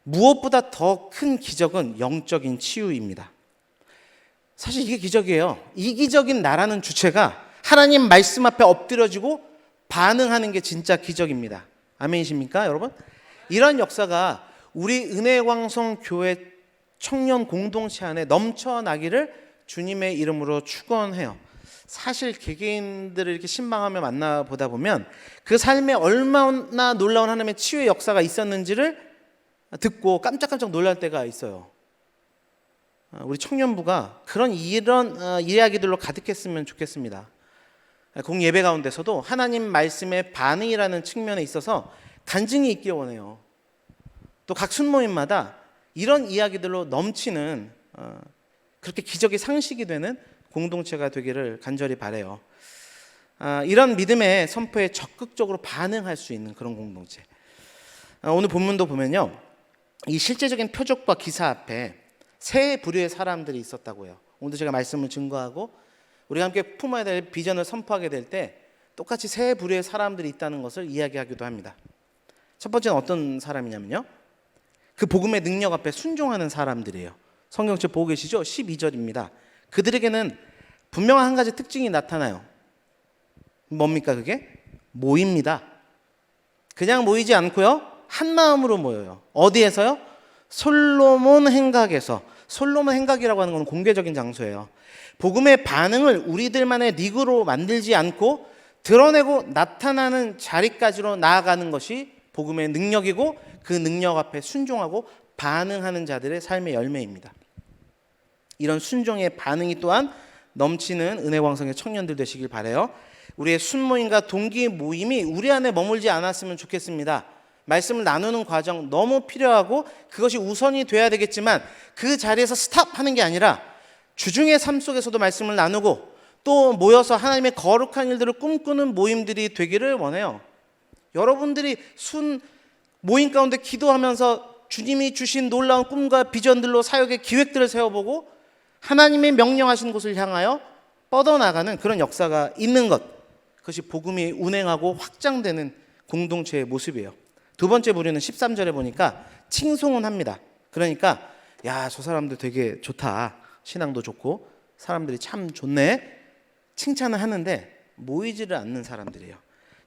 무엇보다 더 큰 기적은 영적인 치유입니다. 사실 이게 기적이에요. 이기적인 나라는 주체가 하나님 말씀 앞에 엎드려지고 반응하는 게 진짜 기적입니다. 아멘이십니까, 여러분? 이런 역사가 우리 은혜광성교회 청년 공동체 안에 넘쳐나기를 주님의 이름으로 축원해요. 사실 개개인들을 이렇게 신방하며 만나보다 보면 그 삶에 얼마나 놀라운 하나님의 치유의 역사가 있었는지를 듣고 깜짝깜짝 놀랄 때가 있어요. 우리 청년부가 이런 이야기들로 가득했으면 좋겠습니다. 공예배 가운데서도 하나님 말씀의 반응이라는 측면에 있어서 간증이 있길 원해요. 또 각 순모임마다 이런 이야기들로 넘치는 그렇게 기적이 상식이 되는 공동체가 되기를 간절히 바라요. 이런 믿음의 선포에 적극적으로 반응할 수 있는 그런 공동체. 오늘 본문도 보면요, 이 실제적인 표적과 기사 앞에 세 부류의 사람들이 있었다고요. 오늘도 제가 말씀을 증거하고 우리가 함께 품어야 될 비전을 선포하게 될 때 똑같이 세 부류의 사람들이 있다는 것을 이야기하기도 합니다. 첫 번째는 어떤 사람이냐면요, 그 복음의 능력 앞에 순종하는 사람들이에요. 성경책 보고 계시죠? 12절입니다. 그들에게는 분명한 한 가지 특징이 나타나요. 뭡니까 그게? 모입니다. 그냥 모이지 않고요, 한 마음으로 모여요. 어디에서요? 솔로몬 행각에서. 솔로몬 행각이라고 하는 건 공개적인 장소예요. 복음의 반응을 우리들만의 리그로 만들지 않고 드러내고 나타나는 자리까지로 나아가는 것이 복음의 능력이고, 그 능력 앞에 순종하고 반응하는 자들의 삶의 열매입니다. 이런 순종의 반응이 또한 넘치는 은혜왕성의 청년들 되시길 바라요. 우리의 순모임과 동기 모임이 우리 안에 머물지 않았으면 좋겠습니다. 말씀을 나누는 과정 너무 필요하고 그것이 우선이 돼야 되겠지만 그 자리에서 스탑하는 게 아니라 주중의 삶 속에서도 말씀을 나누고 또 모여서 하나님의 거룩한 일들을 꿈꾸는 모임들이 되기를 원해요. 여러분들이 순 모임 가운데 기도하면서 주님이 주신 놀라운 꿈과 비전들로 사역의 기획들을 세워보고 하나님의 명령하신 곳을 향하여 뻗어나가는 그런 역사가 있는 것, 그것이 복음이 운행하고 확장되는 공동체의 모습이에요. 두 번째 부류는 13절에 보니까 칭송은 합니다. 그러니까 야, 저 사람들 되게 좋다, 신앙도 좋고 사람들이 참 좋네, 칭찬을 하는데 모이지를 않는 사람들이에요.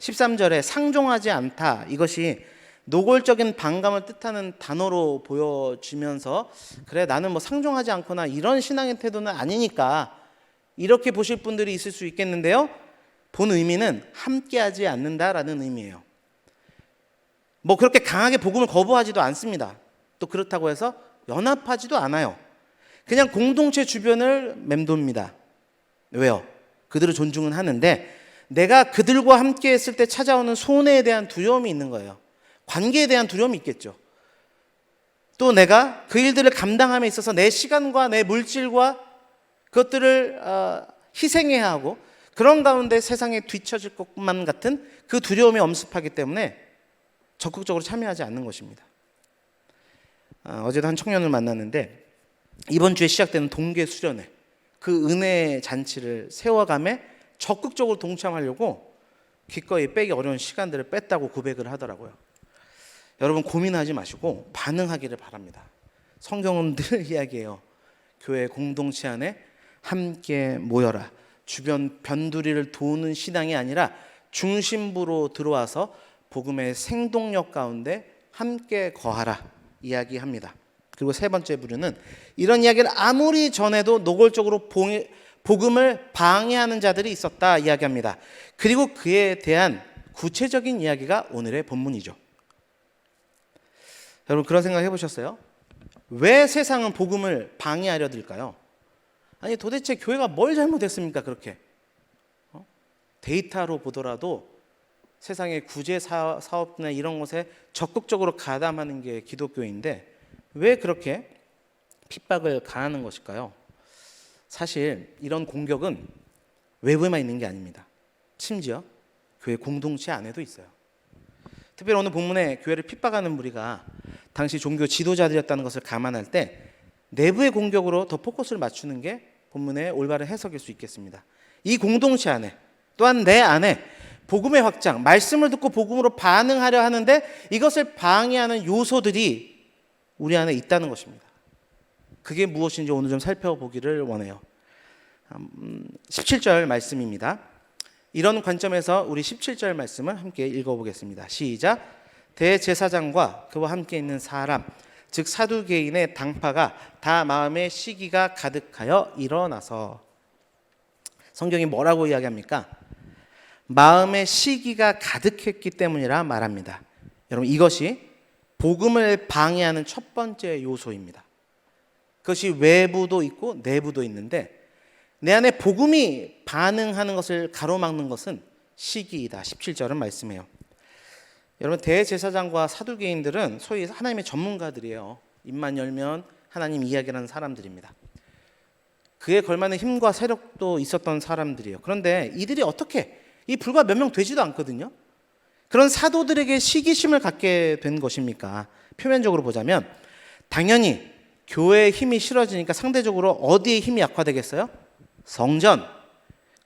13절에 상종하지 않다, 이것이 노골적인 반감을 뜻하는 단어로 보여지면서 그래, 나는 뭐 상종하지 않거나 이런 신앙의 태도는 아니니까 이렇게 보실 분들이 있을 수 있겠는데요, 본 의미는 함께하지 않는다라는 의미예요. 뭐 그렇게 강하게 복음을 거부하지도 않습니다. 또 그렇다고 해서 연합하지도 않아요. 그냥 공동체 주변을 맴돕니다. 왜요? 그들을 존중은 하는데 내가 그들과 함께 했을 때 찾아오는 손해에 대한 두려움이 있는 거예요. 관계에 대한 두려움이 있겠죠. 또 내가 그 일들을 감당함에 있어서 내 시간과 내 물질과 그것들을 희생해야 하고 그런 가운데 세상에 뒤처질 것만 같은 그 두려움이 엄습하기 때문에 적극적으로 참여하지 않는 것입니다. 어제도 한 청년을 만났는데 이번 주에 시작되는 동계 수련회, 그 은혜 잔치를 세워감에 적극적으로 동참하려고 기꺼이 빼기 어려운 시간들을 뺐다고 고백을 하더라고요. 여러분, 고민하지 마시고 반응하기를 바랍니다. 성경은 늘 이야기해요. 교회 공동체 안에 함께 모여라. 주변 변두리를 도는 신앙이 아니라 중심부로 들어와서 복음의 생동력 가운데 함께 거하라 이야기합니다. 그리고 세 번째 부류는 이런 이야기를 아무리 전해도 노골적으로 복음을 방해하는 자들이 있었다 이야기합니다. 그리고 그에 대한 구체적인 이야기가 오늘의 본문이죠. 여러분, 그런 생각 해보셨어요? 왜 세상은 복음을 방해하려 들까요? 아니, 도대체 교회가 뭘 잘못했습니까? 그렇게 데이터로 보더라도 세상의 구제 사업이나 이런 것에 적극적으로 가담하는 게 기독교인데 왜 그렇게 핍박을 가하는 것일까요? 사실 이런 공격은 외부에만 있는 게 아닙니다. 심지어 교회 공동체 안에도 있어요. 특별히 오늘 본문에 교회를 핍박하는 무리가 당시 종교 지도자들이었다는 것을 감안할 때 내부의 공격으로 더 포커스를 맞추는 게 본문의 올바른 해석일 수 있겠습니다. 이 공동체 안에 또한 내 안에 복음의 확장, 말씀을 듣고 복음으로 반응하려 하는데 이것을 방해하는 요소들이 우리 안에 있다는 것입니다. 그게 무엇인지 오늘 좀 살펴보기를 원해요. 17절 말씀입니다. 이런 관점에서 우리 17절 말씀을 함께 읽어보겠습니다. 시작. 대제사장과 그와 함께 있는 사람, 즉 사두개인의 당파가 다 마음에 시기가 가득하여 일어나서. 성경이 뭐라고 이야기합니까? 마음의 시기가 가득했기 때문이라 말합니다. 여러분, 이것이 복음을 방해하는 첫 번째 요소입니다. 그것이 외부도 있고 내부도 있는데, 내 안에 복음이 반응하는 것을 가로막는 것은 시기이다. 17절은 말씀해요. 여러분, 대제사장과 사두개인들은 소위 하나님의 전문가들이에요. 입만 열면 하나님 이야기하는 사람들입니다. 그에 걸맞는 힘과 세력도 있었던 사람들이에요. 그런데 이들이 어떻게, 이 불과 몇 명 되지도 않거든요. 그런 사도들에게 시기심을 갖게 된 것입니까? 표면적으로 보자면 당연히 교회의 힘이 실어지니까 상대적으로 어디에 힘이 약화되겠어요? 성전.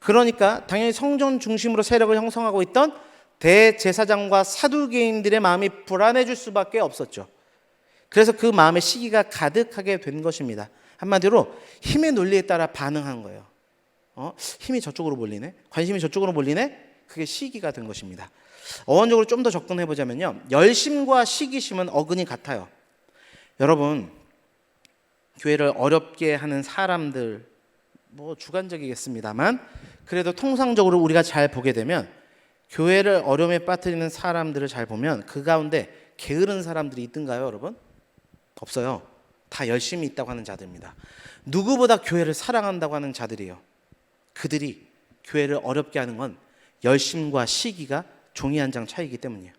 그러니까 당연히 성전 중심으로 세력을 형성하고 있던 대제사장과 사두개인들의 마음이 불안해질 수밖에 없었죠. 그래서 그 마음의 시기가 가득하게 된 것입니다. 한마디로 힘의 논리에 따라 반응한 거예요. 힘이 저쪽으로 몰리네, 관심이 저쪽으로 몰리네, 그게 시기가 된 것입니다. 어원적으로 좀 더 접근해 보자면요, 열심과 시기심은 어근이 같아요. 여러분, 교회를 어렵게 하는 사람들, 뭐 주관적이겠습니다만 그래도 통상적으로 우리가 잘 보게 되면, 교회를 어려움에 빠뜨리는 사람들을 잘 보면 그 가운데 게으른 사람들이 있던가요, 여러분? 없어요. 다 열심히 있다고 하는 자들입니다. 누구보다 교회를 사랑한다고 하는 자들이에요. 그들이 교회를 어렵게 하는 건 열심과 시기가 종이 한 장 차이기 때문이에요.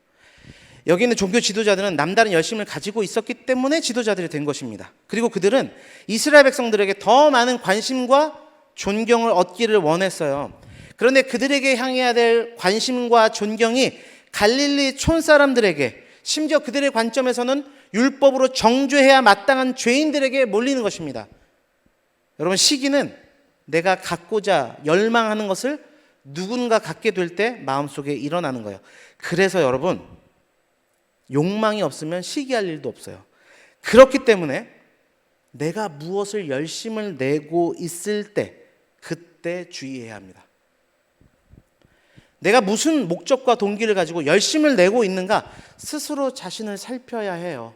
여기 있는 종교 지도자들은 남다른 열심을 가지고 있었기 때문에 지도자들이 된 것입니다. 그리고 그들은 이스라엘 백성들에게 더 많은 관심과 존경을 얻기를 원했어요. 그런데 그들에게 향해야 될 관심과 존경이 갈릴리 촌사람들에게, 심지어 그들의 관점에서는 율법으로 정죄해야 마땅한 죄인들에게 몰리는 것입니다. 여러분, 시기는 내가 갖고자 열망하는 것을 누군가 갖게 될 때 마음속에 일어나는 거예요. 그래서 여러분, 욕망이 없으면 시기할 일도 없어요. 그렇기 때문에 내가 무엇을 열심을 내고 있을 때, 그때 주의해야 합니다. 내가 무슨 목적과 동기를 가지고 열심을 내고 있는가, 스스로 자신을 살펴야 해요.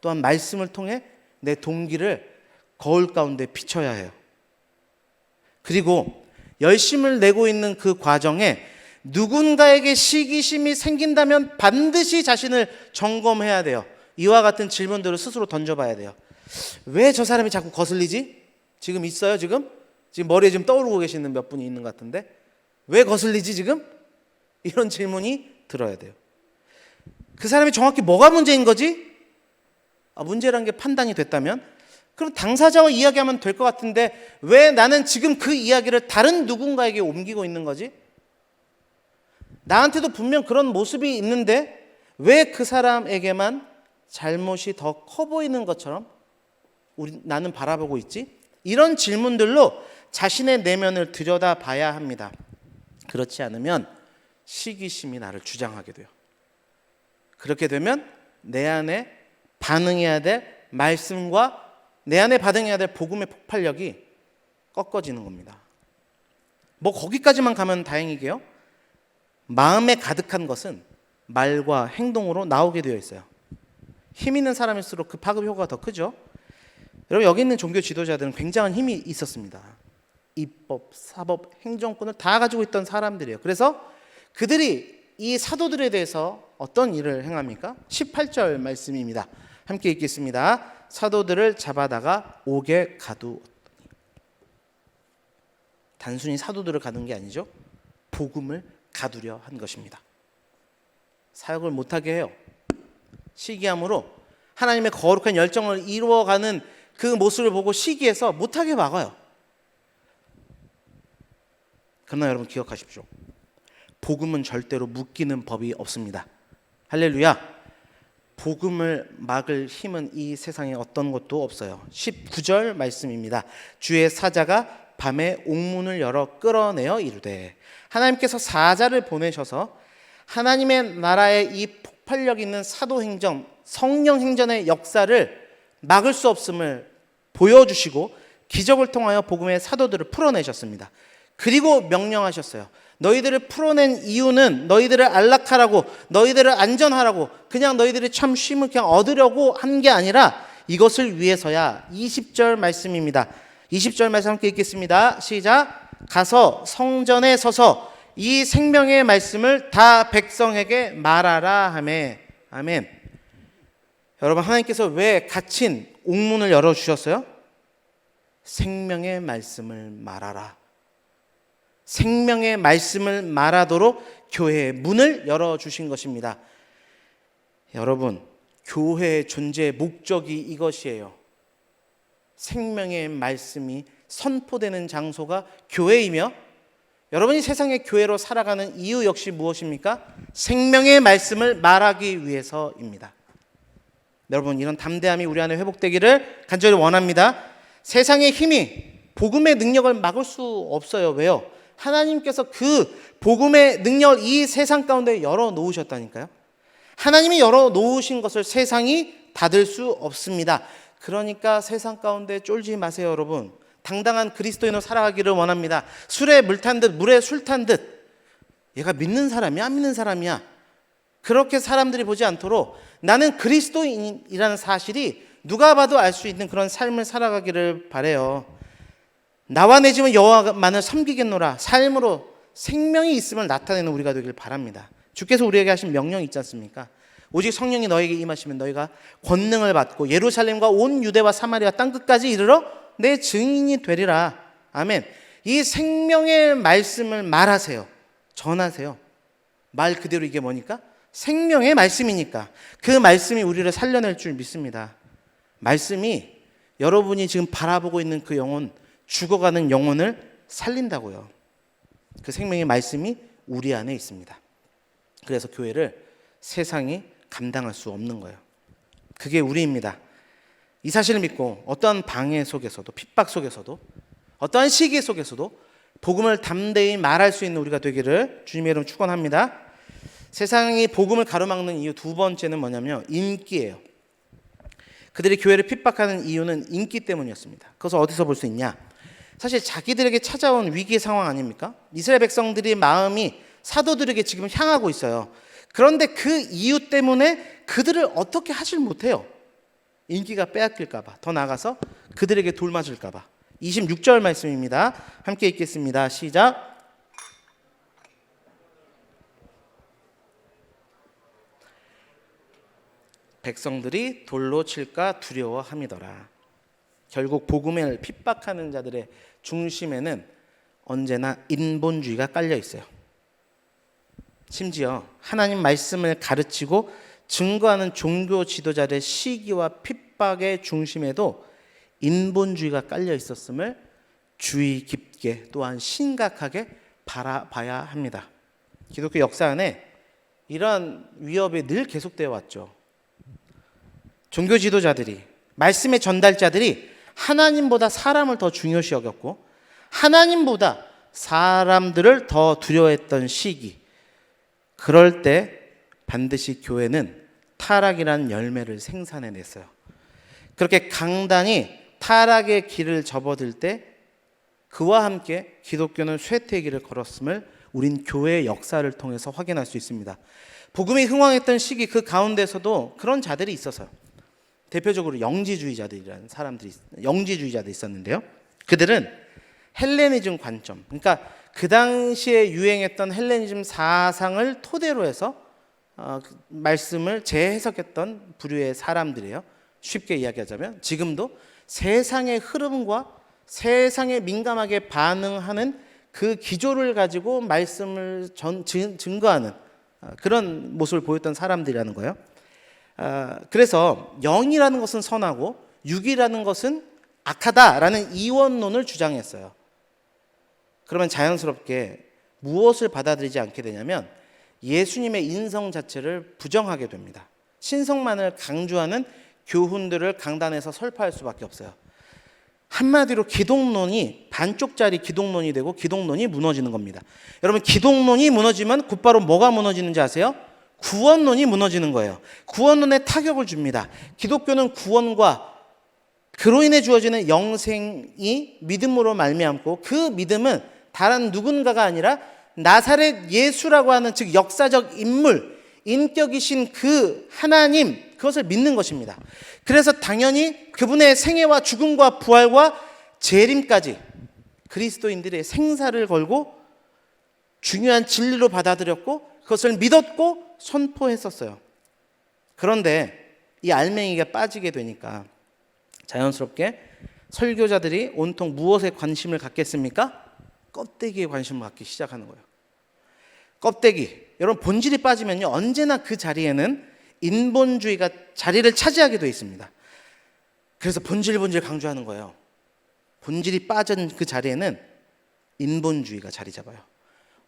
또한 말씀을 통해 내 동기를 거울 가운데 비춰야 해요. 그리고 열심을 내고 있는 그 과정에 누군가에게 시기심이 생긴다면 반드시 자신을 점검해야 돼요. 이와 같은 질문들을 스스로 던져봐야 돼요. 왜 저 사람이 자꾸 거슬리지? 지금 있어요? 지금 머리에 지금 떠오르고 계시는 몇 분이 있는 것 같은데, 왜 거슬리지 지금? 이런 질문이 들어야 돼요. 그 사람이 정확히 뭐가 문제인 거지? 문제란 게 판단이 됐다면, 그럼 당사자와 이야기하면 될 것 같은데 왜 나는 지금 그 이야기를 다른 누군가에게 옮기고 있는 거지? 나한테도 분명 그런 모습이 있는데 왜 그 사람에게만 잘못이 더 커 보이는 것처럼 나는 바라보고 있지? 이런 질문들로 자신의 내면을 들여다봐야 합니다. 그렇지 않으면 시기심이 나를 주장하게 돼요. 그렇게 되면 내 안에 반응해야 될 말씀과 내 안에 반응해야 될 복음의 폭발력이 꺾어지는 겁니다. 뭐 거기까지만 가면 다행이게요, 마음에 가득한 것은 말과 행동으로 나오게 되어 있어요. 힘 있는 사람일수록 그 파급 효과가 더 크죠. 여러분, 여기 있는 종교 지도자들은 굉장한 힘이 있었습니다. 입법, 사법, 행정권을 다 가지고 있던 사람들이에요. 그래서 그들이 이 사도들에 대해서 어떤 일을 행합니까? 18절 말씀입니다. 함께 읽겠습니다. 사도들을 잡아다가 옥에 가두었더니. 단순히 사도들을 가둔 게 아니죠. 복음을 가두려 한 것입니다. 사역을 못하게 해요. 시기함으로 하나님의 거룩한 열정을 이루어가는 그 모습을 보고 시기해서 못하게 막아요. 그러나 여러분 기억하십시오. 복음은 절대로 묶이는 법이 없습니다. 할렐루야. 복음을 막을 힘은 이 세상에 어떤 것도 없어요. 19절 말씀입니다. 주의 사자가 밤에 옥문을 열어 끌어내어 이르되. 하나님께서 사자를 보내셔서 하나님의 나라의 이 폭발력 있는 사도행정, 성령행전의 역사를 막을 수 없음을 보여주시고 기적을 통하여 복음의 사도들을 풀어내셨습니다. 그리고 명령하셨어요. 너희들을 풀어낸 이유는 너희들을 안락하라고, 너희들을 안전하라고, 그냥 너희들이 참 쉼을 그냥 얻으려고 한 게 아니라 이것을 위해서야. 20절 말씀입니다. 20절 말씀 함께 읽겠습니다. 시작. 가서 성전에 서서 이 생명의 말씀을 다 백성에게 말하라 하매. 아멘. 여러분, 하나님께서 왜 갇힌 옥문을 열어주셨어요? 생명의 말씀을 말하라. 생명의 말씀을 말하도록 교회의 문을 열어주신 것입니다. 여러분, 교회의 존재의 목적이 이것이에요. 생명의 말씀이 선포되는 장소가 교회이며, 여러분이 세상의 교회로 살아가는 이유 역시 무엇입니까? 생명의 말씀을 말하기 위해서입니다. 여러분, 이런 담대함이 우리 안에 회복되기를 간절히 원합니다. 세상의 힘이 복음의 능력을 막을 수 없어요. 왜요? 하나님께서 그 복음의 능력을 이 세상 가운데 열어놓으셨다니까요. 하나님이 열어놓으신 것을 세상이 닫을 수 없습니다. 그러니까 세상 가운데 쫄지 마세요, 여러분. 당당한 그리스도인으로 살아가기를 원합니다. 술에 물 탄 듯, 물에 술 탄 듯, 얘가 믿는 사람이야, 안 믿는 사람이야, 그렇게 사람들이 보지 않도록 나는 그리스도인이라는 사실이 누가 봐도 알 수 있는 그런 삶을 살아가기를 바라요. 나와 내 집은 여호와만을 섬기겠노라. 삶으로 생명이 있음을 나타내는 우리가 되길 바랍니다. 주께서 우리에게 하신 명령이 있지 않습니까? 오직 성령이 너에게 임하시면 너희가 권능을 받고 예루살렘과 온 유대와 사마리아 땅끝까지 이르러 내 증인이 되리라. 아멘. 이 생명의 말씀을 말하세요. 전하세요. 말 그대로 이게 뭐니까? 생명의 말씀이니까. 그 말씀이 우리를 살려낼 줄 믿습니다. 말씀이 여러분이 지금 바라보고 있는 그 영혼, 죽어가는 영혼을 살린다고요. 그 생명의 말씀이 우리 안에 있습니다. 그래서 교회를 세상이 감당할 수 없는 거예요. 그게 우리입니다. 이 사실을 믿고 어떠한 방해 속에서도, 핍박 속에서도, 어떠한 시기 속에서도 복음을 담대히 말할 수 있는 우리가 되기를 주님의 이름 축원합니다. 세상이 복음을 가로막는 이유 두 번째는 뭐냐면 인기예요. 그들이 교회를 핍박하는 이유는 인기 때문이었습니다. 그것을 어디서 볼 수 있냐? 사실 자기들에게 찾아온 위기 상황 아닙니까? 이스라엘 백성들의 마음이 사도들에게 지금 향하고 있어요. 그런데 그 이유 때문에 그들을 어떻게 하질 못해요. 인기가 빼앗길까 봐, 더 나아가서 그들에게 돌맞을까 봐. 26절 말씀입니다. 함께 읽겠습니다. 시작. 백성들이 돌로 칠까 두려워함이더라. 결국 복음을 핍박하는 자들의 중심에는 언제나 인본주의가 깔려 있어요. 심지어 하나님 말씀을 가르치고 증거하는 종교 지도자들의 시기와 핍박의 중심에도 인본주의가 깔려 있었음을 주의 깊게 또한 심각하게 바라봐야 합니다. 기독교 역사 안에 이러한 위협이 늘 계속되어 왔죠. 종교 지도자들이, 말씀의 전달자들이 하나님보다 사람을 더 중요시 여겼고 하나님보다 사람들을 더 두려워했던 시기, 그럴 때 반드시 교회는 타락이라는 열매를 생산해냈어요. 그렇게 강단이 타락의 길을 접어들 때 그와 함께 기독교는 쇠퇴의 길을 걸었음을 우린 교회의 역사를 통해서 확인할 수 있습니다. 복음이 흥왕했던 시기 그 가운데서도 그런 자들이 있어서요. 대표적으로 영지주의자들이라는 사람들이, 영지주의자들이 있었는데요. 그들은 헬레니즘 관점, 그러니까 그 당시에 유행했던 헬레니즘 사상을 토대로 해서 말씀을 재해석했던 부류의 사람들이에요. 쉽게 이야기하자면 지금도 세상의 흐름과 세상에 민감하게 반응하는 그 기조를 가지고 말씀을 증거하는 그런 모습을 보였던 사람들이라는 거예요. 그래서 영이라는 것은 선하고 육이라는 것은 악하다라는 이원론을 주장했어요. 그러면 자연스럽게 무엇을 받아들이지 않게 되냐면 예수님의 인성 자체를 부정하게 됩니다. 신성만을 강조하는 교훈들을 강단에서 설파할 수밖에 없어요. 한마디로 기독론이 반쪽짜리 기독론이 되고 기독론이 무너지는 겁니다. 여러분, 기독론이 무너지면 곧바로 뭐가 무너지는지 아세요? 구원론이 무너지는 거예요. 구원론에 타격을 줍니다. 기독교는 구원과 그로 인해 주어지는 영생이 믿음으로 말미암고 그 믿음은 다른 누군가가 아니라 나사렛 예수라고 하는, 즉 역사적 인물, 인격이신 그 하나님, 그것을 믿는 것입니다. 그래서 당연히 그분의 생애와 죽음과 부활과 재림까지, 그리스도인들의 생사를 걸고 중요한 진리로 받아들였고 그것을 믿었고 선포했었어요. 그런데 이 알맹이가 빠지게 되니까 자연스럽게 설교자들이 온통 무엇에 관심을 갖겠습니까? 껍데기에 관심을 갖기 시작하는 거예요. 껍데기. 여러분, 본질이 빠지면요 언제나 그 자리에는 인본주의가 자리를 차지하게 되어 있습니다. 그래서 본질 강조하는 거예요. 본질이 빠진 그 자리에는 인본주의가 자리 잡아요.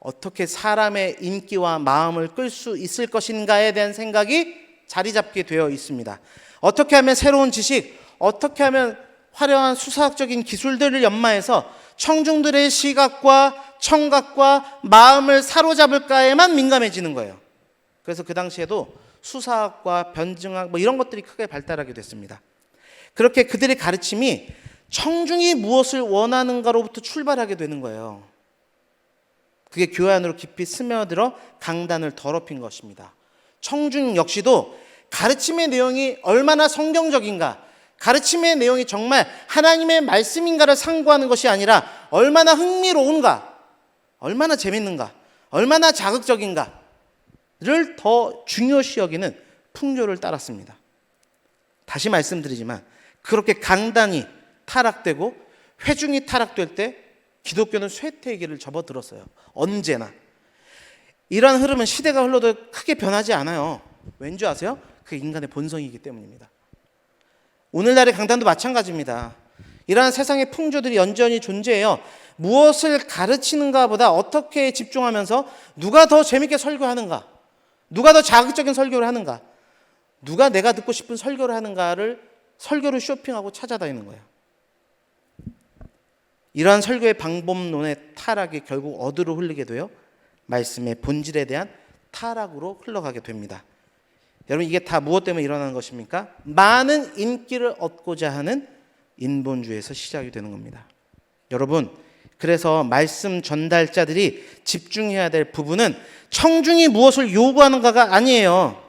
어떻게 사람의 인기와 마음을 끌 수 있을 것인가에 대한 생각이 자리 잡게 되어 있습니다. 어떻게 하면 새로운 지식, 어떻게 하면 화려한 수사학적인 기술들을 연마해서 청중들의 시각과 청각과 마음을 사로잡을까에만 민감해지는 거예요. 그래서 그 당시에도 수사학과 변증학 이런 것들이 크게 발달하게 됐습니다. 그렇게 그들의 가르침이 청중이 무엇을 원하는가로부터 출발하게 되는 거예요. 그게 교회 안으로 깊이 스며들어 강단을 더럽힌 것입니다. 청중 역시도 가르침의 내용이 얼마나 성경적인가, 가르침의 내용이 정말 하나님의 말씀인가를 상고하는 것이 아니라 얼마나 흥미로운가, 얼마나 재밌는가, 얼마나 자극적인가를 더 중요시 여기는 풍조를 따랐습니다. 다시 말씀드리지만 그렇게 강단이 타락되고 회중이 타락될 때 기독교는 쇠퇴의 길을 접어들었어요. 언제나. 이러한 흐름은 시대가 흘러도 크게 변하지 않아요. 왠지 아세요? 그게 인간의 본성이기 때문입니다. 오늘날의 강단도 마찬가지입니다. 이러한 세상의 풍조들이 여전히 존재해요. 무엇을 가르치는가 보다 어떻게 집중하면서 누가 더 재밌게 설교하는가, 누가 더 자극적인 설교를 하는가, 누가 내가 듣고 싶은 설교를 하는가를 설교를 쇼핑하고 찾아다니는 거예요. 이러한 설교의 방법론의 타락이 결국 어디로 흘리게 돼요? 말씀의 본질에 대한 타락으로 흘러가게 됩니다. 여러분, 이게 다 무엇 때문에 일어나는 것입니까? 많은 인기를 얻고자 하는 인본주의에서 시작이 되는 겁니다. 여러분, 그래서 말씀 전달자들이 집중해야 될 부분은 청중이 무엇을 요구하는가가 아니에요.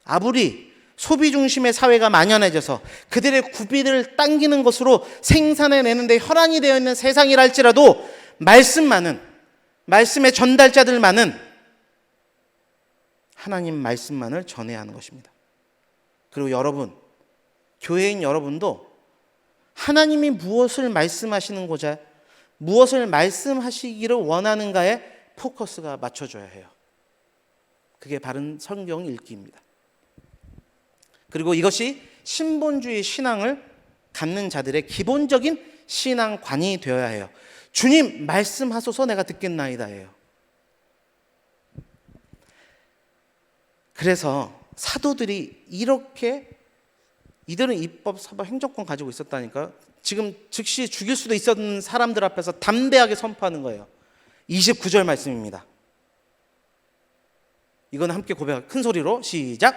아무리 소비 중심의 사회가 만연해져서 그들의 구비를 당기는 것으로 생산해내는데 혈안이 되어 있는 세상이랄지라도 말씀의 전달자들만은 하나님 말씀만을 전해야 하는 것입니다. 그리고 여러분, 교회인 여러분도 하나님이 무엇을 말씀하시는고자 무엇을 말씀하시기를 원하는가에 포커스가 맞춰져야 해요. 그게 바른 성경 읽기입니다. 그리고 이것이 신본주의 신앙을 갖는 자들의 기본적인 신앙관이 되어야 해요. 주님 말씀하소서 내가 듣겠나이다예요. 그래서 사도들이 이렇게, 이들은 입법, 사법, 행정권 가지고 있었다니까. 지금 즉시 죽일 수도 있었던 사람들 앞에서 담대하게 선포하는 거예요. 29절 말씀입니다. 이건 함께 고백하고 큰 소리로 시작.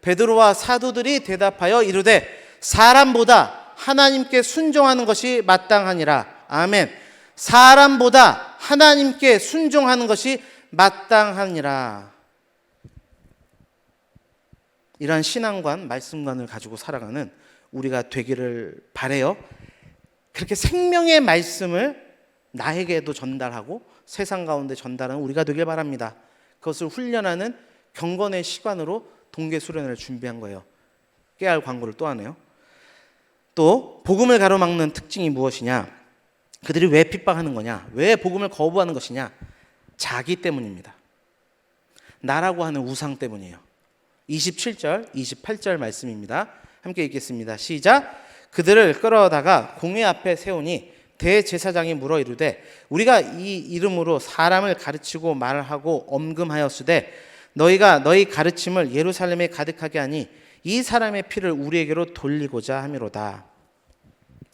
베드로와 사도들이 대답하여 이르되 사람보다 하나님께 순종하는 것이 마땅하니라. 아멘. 사람보다 하나님께 순종하는 것이 마땅하니라. 이러한 신앙관, 말씀관을 가지고 살아가는 우리가 되기를 바라요. 그렇게 생명의 말씀을 나에게도 전달하고 세상 가운데 전달하는 우리가 되길 바랍니다. 그것을 훈련하는 경건의 시간으로 동계 수련회를 준비한 거예요. 깨알 광고를 또 하네요. 또 복음을 가로막는 특징이 무엇이냐? 그들이 왜 핍박하는 거냐? 왜 복음을 거부하는 것이냐? 자기 때문입니다. 나라고 하는 우상 때문이에요. 27절, 28절 말씀입니다. 함께 읽겠습니다. 시작. 그들을 끌어다가 공회 앞에 세우니 대제사장이 물어 이르되 우리가 이 이름으로 사람을 가르치고 말하고 엄금하였으되 너희가 너희 가르침을 예루살렘에 가득하게 하니 이 사람의 피를 우리에게로 돌리고자 함이로다.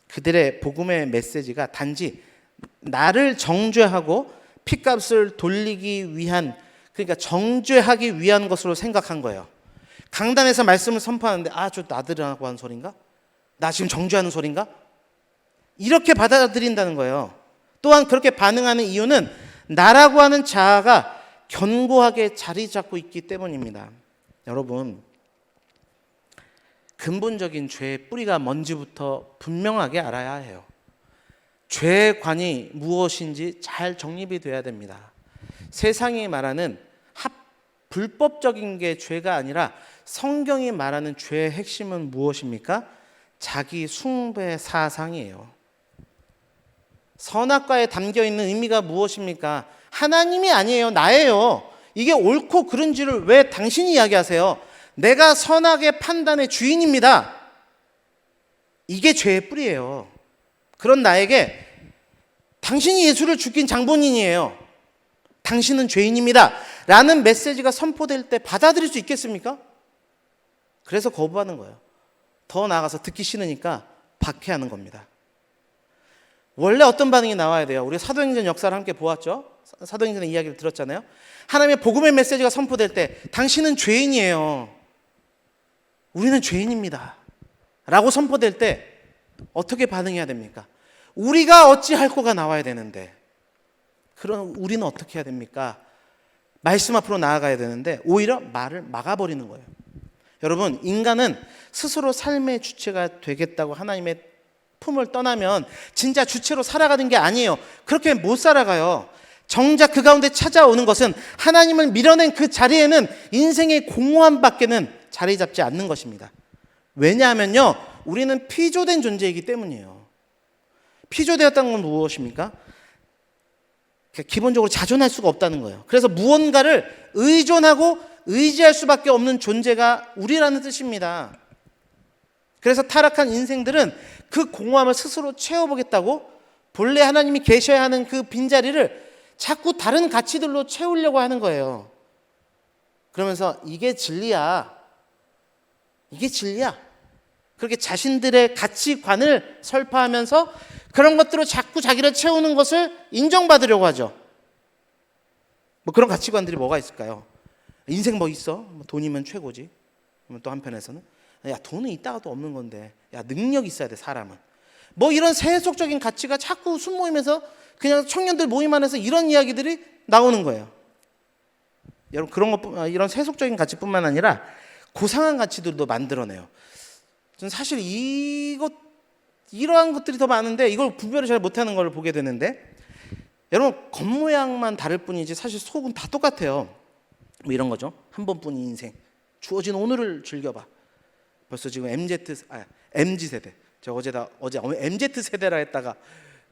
그들의 복음의 메시지가 단지 나를 정죄하고 피값을 돌리기 위한, 그러니까 정죄하기 위한 것으로 생각한 거예요. 강단에서 말씀을 선포하는데 저 나들하고 하는 소린가? 나 지금 정죄하는 소린가? 이렇게 받아들인다는 거예요. 또한 그렇게 반응하는 이유는 나라고 하는 자아가 견고하게 자리 잡고 있기 때문입니다. 여러분, 근본적인 죄의 뿌리가 뭔지부터 분명하게 알아야 해요. 죄의 관이 무엇인지 잘 정립이 돼야 됩니다. 세상이 말하는 불법적인 게 죄가 아니라 성경이 말하는 죄의 핵심은 무엇입니까? 자기 숭배 사상이에요. 선악과에 담겨 있는 의미가 무엇입니까? 하나님이 아니에요. 나예요. 이게 옳고 그른지를 왜 당신이 이야기하세요? 내가 선악의 판단의 주인입니다. 이게 죄의 뿌리예요. 그런 나에게 당신이 예수를 죽인 장본인이에요. 당신은 죄인입니다. 라는 메시지가 선포될 때 받아들일 수 있겠습니까? 그래서 거부하는 거예요. 더 나아가서 듣기 싫으니까 박해하는 겁니다. 원래 어떤 반응이 나와야 돼요? 우리 사도행전 역사를 함께 보았죠? 사도행전의 이야기를 들었잖아요. 하나님의 복음의 메시지가 선포될 때 당신은 죄인이에요. 우리는 죄인입니다. 라고 선포될 때 어떻게 반응해야 됩니까? 우리가 어찌할 거가 나와야 되는데, 그럼 우리는 어떻게 해야 됩니까? 말씀 앞으로 나아가야 되는데 오히려 말을 막아버리는 거예요. 여러분, 인간은 스스로 삶의 주체가 되겠다고 하나님의 품을 떠나면 진짜 주체로 살아가는 게 아니에요. 그렇게 못 살아가요. 정작 그 가운데 찾아오는 것은 하나님을 밀어낸 그 자리에는 인생의 공허함밖에는 자리 잡지 않는 것입니다. 왜냐하면요, 우리는 피조된 존재이기 때문이에요. 피조되었다는 건 무엇입니까? 기본적으로 자존할 수가 없다는 거예요. 그래서 무언가를 의존하고 의지할 수밖에 없는 존재가 우리라는 뜻입니다. 그래서 타락한 인생들은 그 공허함을 스스로 채워보겠다고 본래 하나님이 계셔야 하는 그 빈자리를 자꾸 다른 가치들로 채우려고 하는 거예요. 그러면서 이게 진리야. 이게 진리야. 그렇게 자신들의 가치관을 설파하면서 그런 것들로 자꾸 자기를 채우는 것을 인정받으려고 하죠. 뭐 그런 가치관들이 뭐가 있을까요? 인생 뭐 있어? 뭐 돈이면 최고지. 그러면 또 한편에서는 야, 돈은 있다가도 없는 건데, 야, 능력이 있어야 돼, 사람은. 뭐 이런 세속적인 가치가 자꾸 순모임에서 그냥 청년들 모임 안에서 이런 이야기들이 나오는 거예요. 여러분, 그런 것, 이런 세속적인 가치뿐만 아니라 고상한 가치들도 만들어내요. 저는 사실 이러한 것들이 더 많은데 이걸 분별을 잘 못하는 걸 보게 되는데, 여러분, 겉모양만 다를 뿐이지 사실 속은 다 똑같아요. 뭐 이런 거죠. 한 번뿐인 인생, 주어진 오늘을 즐겨봐. 벌써 지금 MZ 세대. 제가 어제 MZ 세대라 했다가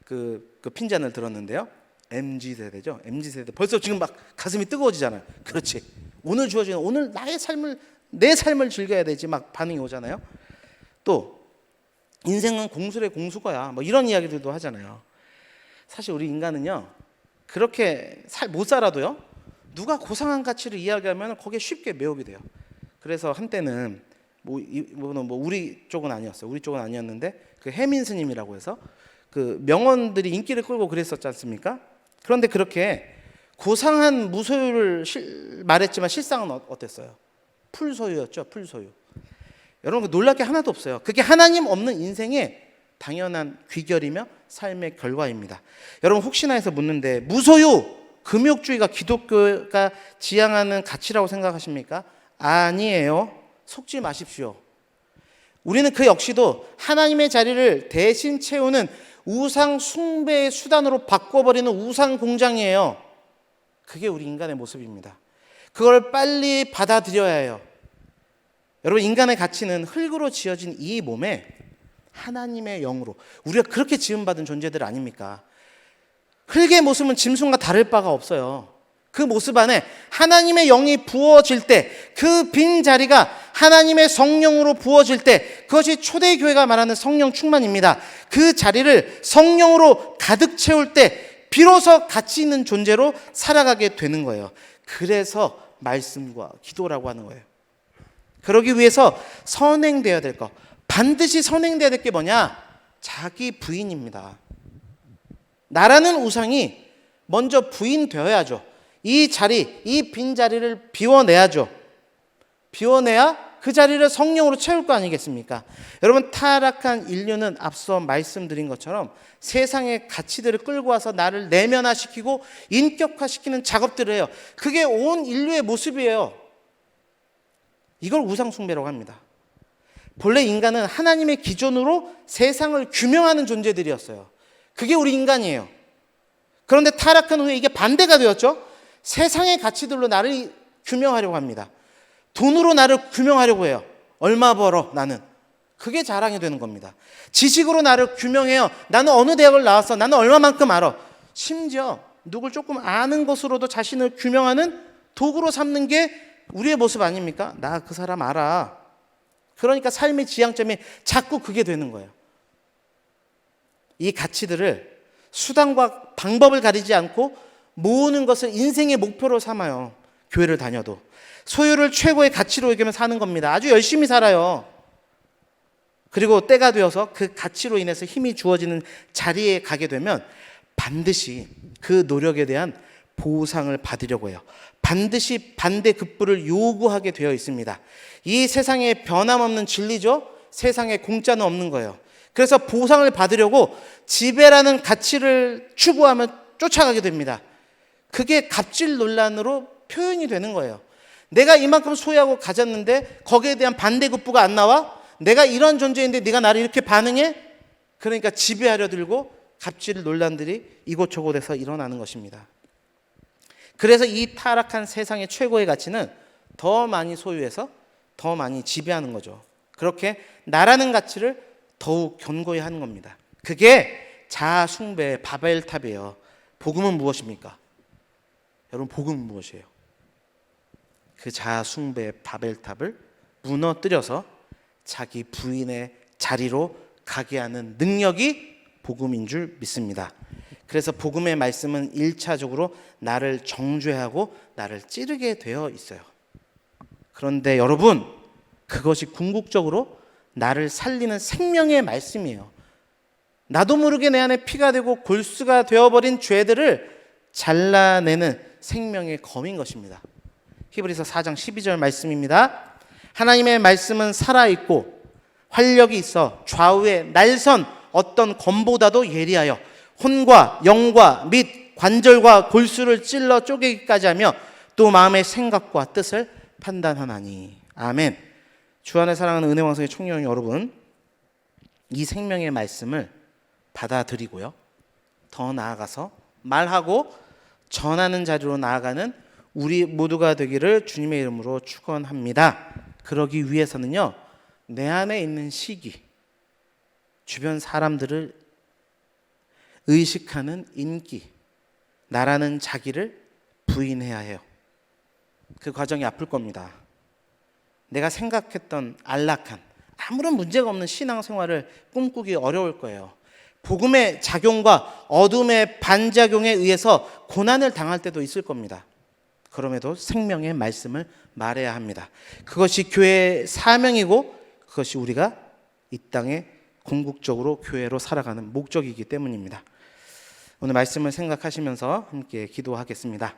그 핀잔을 들었는데요. MZ 세대죠. MZ 세대. 벌써 지금 막 가슴이 뜨거워지잖아요. 그렇지. 오늘 주어진 오늘 내 삶을 즐겨야 되지, 막 반응이 오잖아요. 또 인생은 공술의 공수거야. 뭐 이런 이야기들도 하잖아요. 사실 우리 인간은요, 그렇게 못 살아도요, 누가 고상한 가치를 이야기하면 거기에 쉽게 매혹이 돼요. 그래서 한때는 뭐 우리 쪽은 아니었어요. 우리 쪽은 아니었는데 그 해민 스님이라고 해서 그 명언들이 인기를 끌고 그랬었지 않습니까? 그런데 그렇게 고상한 무소유를 말했지만 실상은 어땠어요? 풀소유였죠. 풀소유. 여러분, 놀랄 게 하나도 없어요. 그게 하나님 없는 인생의 당연한 귀결이며 삶의 결과입니다. 여러분, 혹시나 해서 묻는데, 무소유, 금욕주의가 기독교가 지향하는 가치라고 생각하십니까? 아니에요. 속지 마십시오. 우리는 그 역시도 하나님의 자리를 대신 채우는 우상 숭배의 수단으로 바꿔버리는 우상 공장이에요. 그게 우리 인간의 모습입니다. 그걸 빨리 받아들여야 해요. 여러분, 인간의 가치는 흙으로 지어진 이 몸에 하나님의 영으로, 우리가 그렇게 지음받은 존재들 아닙니까? 흙의 모습은 짐승과 다를 바가 없어요. 그 모습 안에 하나님의 영이 부어질 때, 그 빈 자리가 하나님의 성령으로 부어질 때, 그것이 초대교회가 말하는 성령 충만입니다. 그 자리를 성령으로 가득 채울 때 비로소 가치 있는 존재로 살아가게 되는 거예요. 그래서 말씀과 기도라고 하는 거예요. 그러기 위해서 선행되어야 될 것, 반드시 선행되어야 될 게 뭐냐? 자기 부인입니다. 나라는 우상이 먼저 부인되어야죠. 이 자리, 이 빈자리를 비워내야죠. 비워내야 그 자리를 성령으로 채울 거 아니겠습니까? 여러분, 타락한 인류는 앞서 말씀드린 것처럼 세상의 가치들을 끌고 와서 나를 내면화시키고 인격화시키는 작업들을 해요. 그게 온 인류의 모습이에요. 이걸 우상숭배라고 합니다. 본래 인간은 하나님의 기준으로 세상을 규명하는 존재들이었어요. 그게 우리 인간이에요. 그런데 타락한 후에 이게 반대가 되었죠. 세상의 가치들로 나를 규명하려고 합니다. 돈으로 나를 규명하려고 해요. 얼마 벌어 나는. 그게 자랑이 되는 겁니다. 지식으로 나를 규명해요. 나는 어느 대학을 나왔어. 나는 얼마만큼 알아. 심지어 누굴 조금 아는 것으로도 자신을 규명하는 도구로 삼는 게 우리의 모습 아닙니까? 나 그 사람 알아. 그러니까 삶의 지향점이 자꾸 그게 되는 거예요. 이 가치들을 수단과 방법을 가리지 않고 모으는 것을 인생의 목표로 삼아요. 교회를 다녀도. 소유를 최고의 가치로 여기면 사는 겁니다. 아주 열심히 살아요. 그리고 때가 되어서 그 가치로 인해서 힘이 주어지는 자리에 가게 되면 반드시 그 노력에 대한 보상을 받으려고 해요. 반드시 반대급부를 요구하게 되어 있습니다. 이 세상에 변함없는 진리죠. 세상에 공짜는 없는 거예요. 그래서 보상을 받으려고 지배라는 가치를 추구하며 쫓아가게 됩니다. 그게 갑질 논란으로 표현이 되는 거예요. 내가 이만큼 소유하고 가졌는데 거기에 대한 반대급부가 안 나와? 내가 이런 존재인데 네가 나를 이렇게 반응해? 그러니까 지배하려 들고 갑질 논란들이 이곳저곳에서 일어나는 것입니다. 그래서 이 타락한 세상의 최고의 가치는 더 많이 소유해서 더 많이 지배하는 거죠. 그렇게 나라는 가치를 더욱 견고히 하는 겁니다. 그게 자아 숭배의 바벨탑이에요. 복음은 무엇입니까? 여러분, 복음은 무엇이에요? 그 자아 숭배의 바벨탑을 무너뜨려서 자기 부인의 자리로 가게 하는 능력이 복음인 줄 믿습니다. 그래서 복음의 말씀은 1차적으로 나를 정죄하고 나를 찌르게 되어 있어요. 그런데 여러분, 그것이 궁극적으로 나를 살리는 생명의 말씀이에요. 나도 모르게 내 안에 피가 되고 골수가 되어버린 죄들을 잘라내는 생명의 검인 것입니다. 히브리서 4장 12절 말씀입니다. 하나님의 말씀은 살아있고 활력이 있어 좌우에 날선 어떤 검보다도 예리하여 혼과 영과 및 관절과 골수를 찔러 쪼개기까지 하며 또 마음의 생각과 뜻을 판단하나니. 아멘. 주 안에 사랑하는 은혜왕성의 총령 여러분, 이 생명의 말씀을 받아들이고요, 더 나아가서 말하고 전하는 자리로 나아가는 우리 모두가 되기를 주님의 이름으로 축원합니다. 그러기 위해서는요, 내 안에 있는 시기, 주변 사람들을 의식하는 인기, 나라는 자기를 부인해야 해요. 그 과정이 아플 겁니다. 내가 생각했던 안락한, 아무런 문제가 없는 신앙생활을 꿈꾸기 어려울 거예요. 복음의 작용과 어둠의 반작용에 의해서 고난을 당할 때도 있을 겁니다. 그럼에도 생명의 말씀을 말해야 합니다. 그것이 교회의 사명이고 그것이 우리가 이 땅에 궁극적으로 교회로 살아가는 목적이기 때문입니다. 오늘 말씀을 생각하시면서 함께 기도하겠습니다.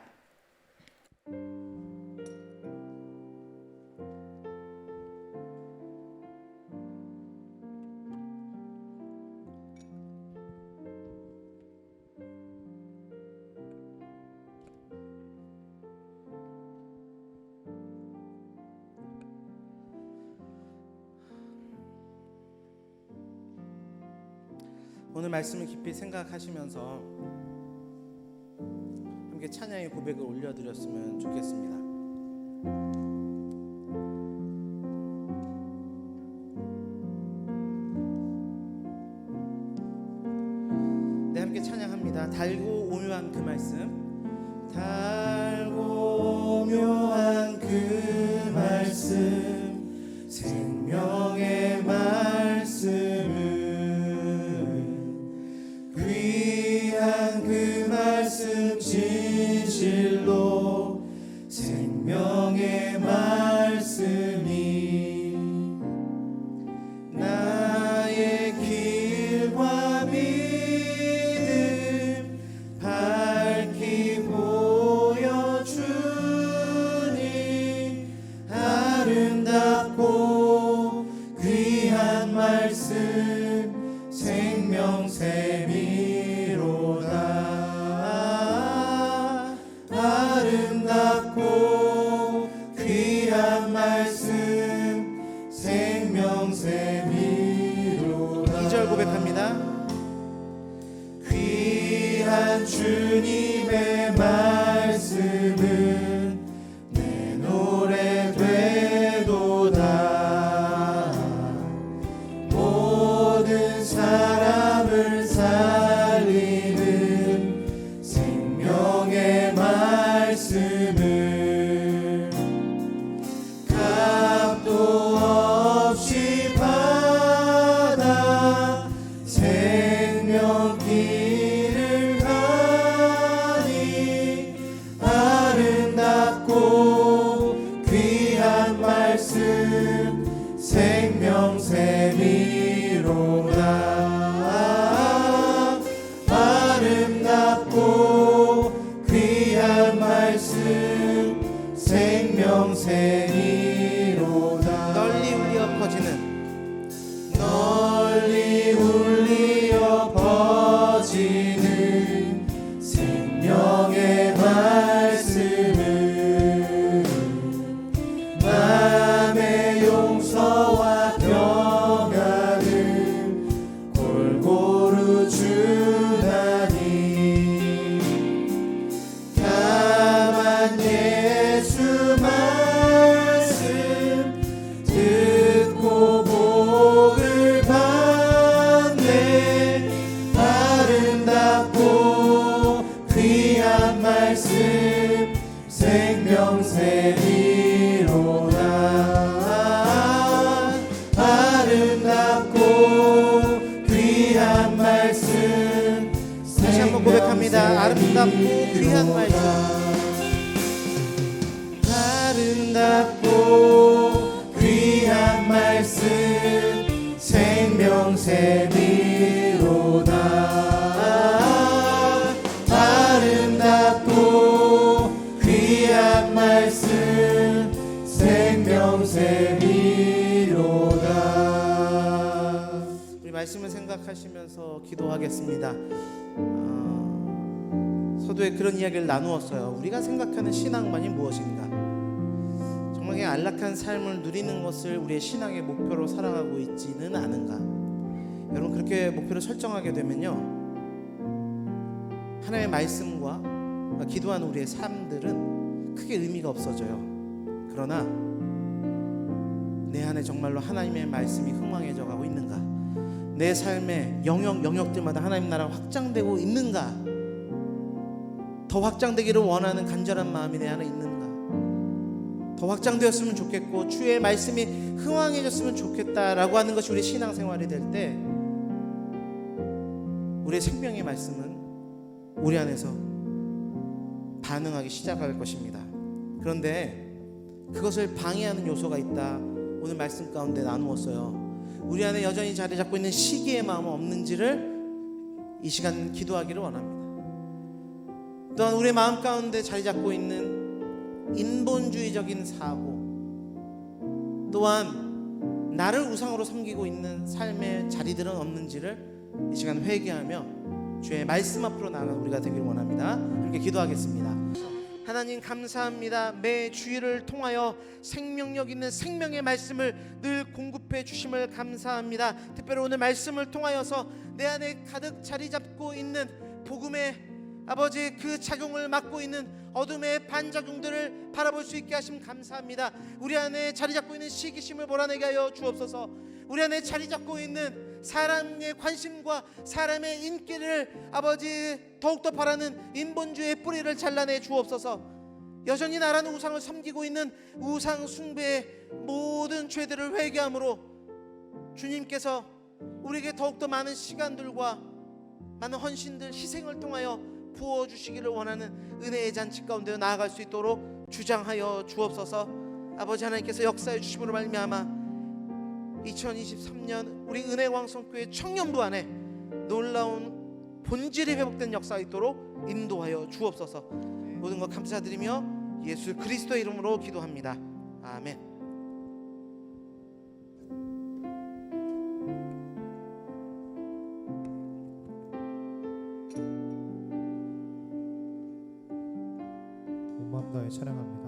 오늘 말씀을 깊이 생각하시면서 함께 찬양의 고백을 올려드렸으면 좋겠습니다. 네, 함께 찬양합니다. 달고 오묘한 그 말씀, 달고 오묘한 그 말씀, 생명의 말씀을 귀한 그 말씀 진실로 생명의 말씀이 나의 길과 믿음 밝히 보여주니 아름답고 귀한 말씀 생명샘이로다. 아름답고 귀한 말씀 생명샘이로다. 2절 고백합니다. 귀한 주님의 말씀은 내 노래 되도다. 모든 사람을 살리는 생명의 말씀을 값도 없이 받아 생명길을 가니 아름답고 귀한 말씀 생명샘이로다. 아름답고 귀한 말씀 생명샘이로다. 널리 울리어 퍼지는 생명의 말씀을 마음의 용서와 평안을 골고루 주나니 다만 예수 말씀 듣고 복을 받네. 아름답고 귀한 말씀 생명샘이로다. 아름답고 귀한 말씀 다시 한번 고백합니다. 아름답고 귀한 말씀. 아름답고 귀한 말씀 생명샘이로다. 아름답고 귀한 말씀 생명샘이로다. 우리 말씀을 생각하시면서 기도하겠습니다. 서두에 그런 이야기를 나누었어요. 우리가 생각하는 신앙만이 무엇인가? 정말 그냥 안락한 삶을 누리는 것을 우리의 신앙의 목표로 살아가고 있지는 않은가? 여러분, 그렇게 목표를 설정하게 되면요, 하나님의 말씀과 기도하는 우리의 삶들은 크게 의미가 없어져요. 그러나 내 안에 정말로 하나님의 말씀이 흥황해져 가고 있는가? 내 삶의 영역들마다 하나님 나라가 확장되고 있는가? 더 확장되기를 원하는 간절한 마음이 내 안에 있는가? 더 확장되었으면 좋겠고 주의 말씀이 흥황해졌으면 좋겠다라고 하는 것이 우리 신앙생활이 될 때 우리의 생명의 말씀은 우리 안에서 반응하기 시작할 것입니다. 그런데 그것을 방해하는 요소가 있다. 오늘 말씀 가운데 나누었어요. 우리 안에 여전히 자리 잡고 있는 시기의 마음은 없는지를 이 시간 기도하기를 원합니다. 또한 우리의 마음 가운데 자리 잡고 있는 인본주의적인 사고, 또한 나를 우상으로 섬기고 있는 삶의 자리들은 없는지를 이 시간 회개하며 주의 말씀 앞으로 나아가는 우리가 되길 원합니다. 함께 기도하겠습니다. 하나님 감사합니다. 매 주일을 통하여 생명력 있는 생명의 말씀을 늘 공급해 주심을 감사합니다. 특별히 오늘 말씀을 통하여서 내 안에 가득 자리 잡고 있는 복음의 아버지 그 작용을 맡고 있는 어둠의 반작용들을 바라볼 수 있게 하심 감사합니다. 우리 안에 자리 잡고 있는 시기심을 몰아내게 하여 주옵소서. 우리 안에 자리 잡고 있는 사람의 관심과 사람의 인기를 아버지 더욱더 바라는 인본주의의 뿌리를 잘라내 주옵소서. 여전히 나라는 우상을 섬기고 있는 우상 숭배의 모든 죄들을 회개함으로 주님께서 우리에게 더욱더 많은 시간들과 많은 헌신들, 희생을 통하여 부어주시기를 원하는 은혜의 잔치 가운데 나아갈 수 있도록 주장하여 주옵소서. 아버지 하나님께서 역사해 주심으로 말미암아 2023년 우리 은혜왕성교회 청년부 안에 놀라운 본질이 회복된 역사가 있도록 인도하여 주옵소서. 모든 것 감사드리며 예수 그리스도의 이름으로 기도합니다. 아멘. 온 마음 다해 찬양합니다.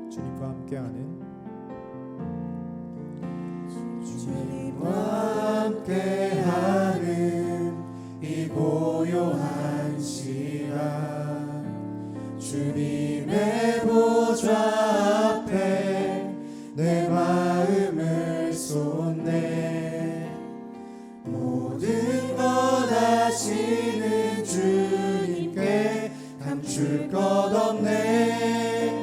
주님과 함께하는 주님과 함께하는 주님의 보좌 앞에 내 마음을 쏟네. 모든 것 아시는 주님께 감출 것 없네.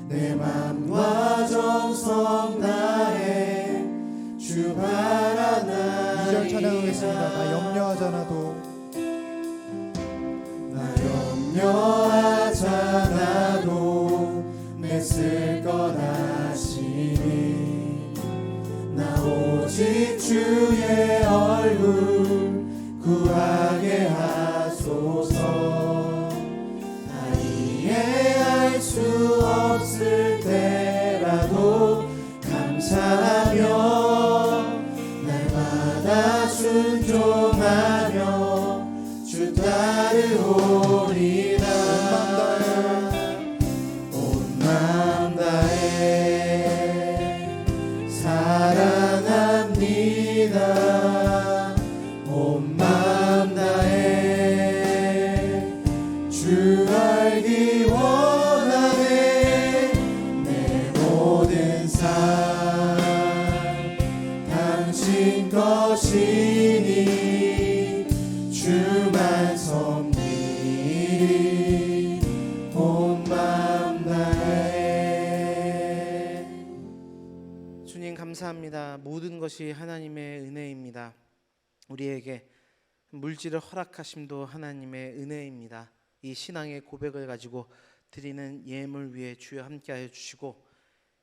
내 맘과 정성 다해 주 바라나이다. 2절 찬양하겠습니다. 나 염려하잖아도 염려하잖아도 냈을 것 아시니. 나 오직 주의 얼굴 구하게 하소서. 나 이해할 수 없을 때라도 감사하며 날마다 순종하며 주 따르오리라. 온 마음 다해 사랑합니다. 온 마음 다해 주 알기 원하네. 내 모든 삶 당신 것이니 주만 섬기리 온 마음 다해. 주님 감사합니다. 모든 것이 하나님의 은혜입니다. 우리에게 물질을 허락하심도 하나님의 은혜입니다. 이 신앙의 고백을 가지고 드리는 예물 위에 주여 함께하여 주시고,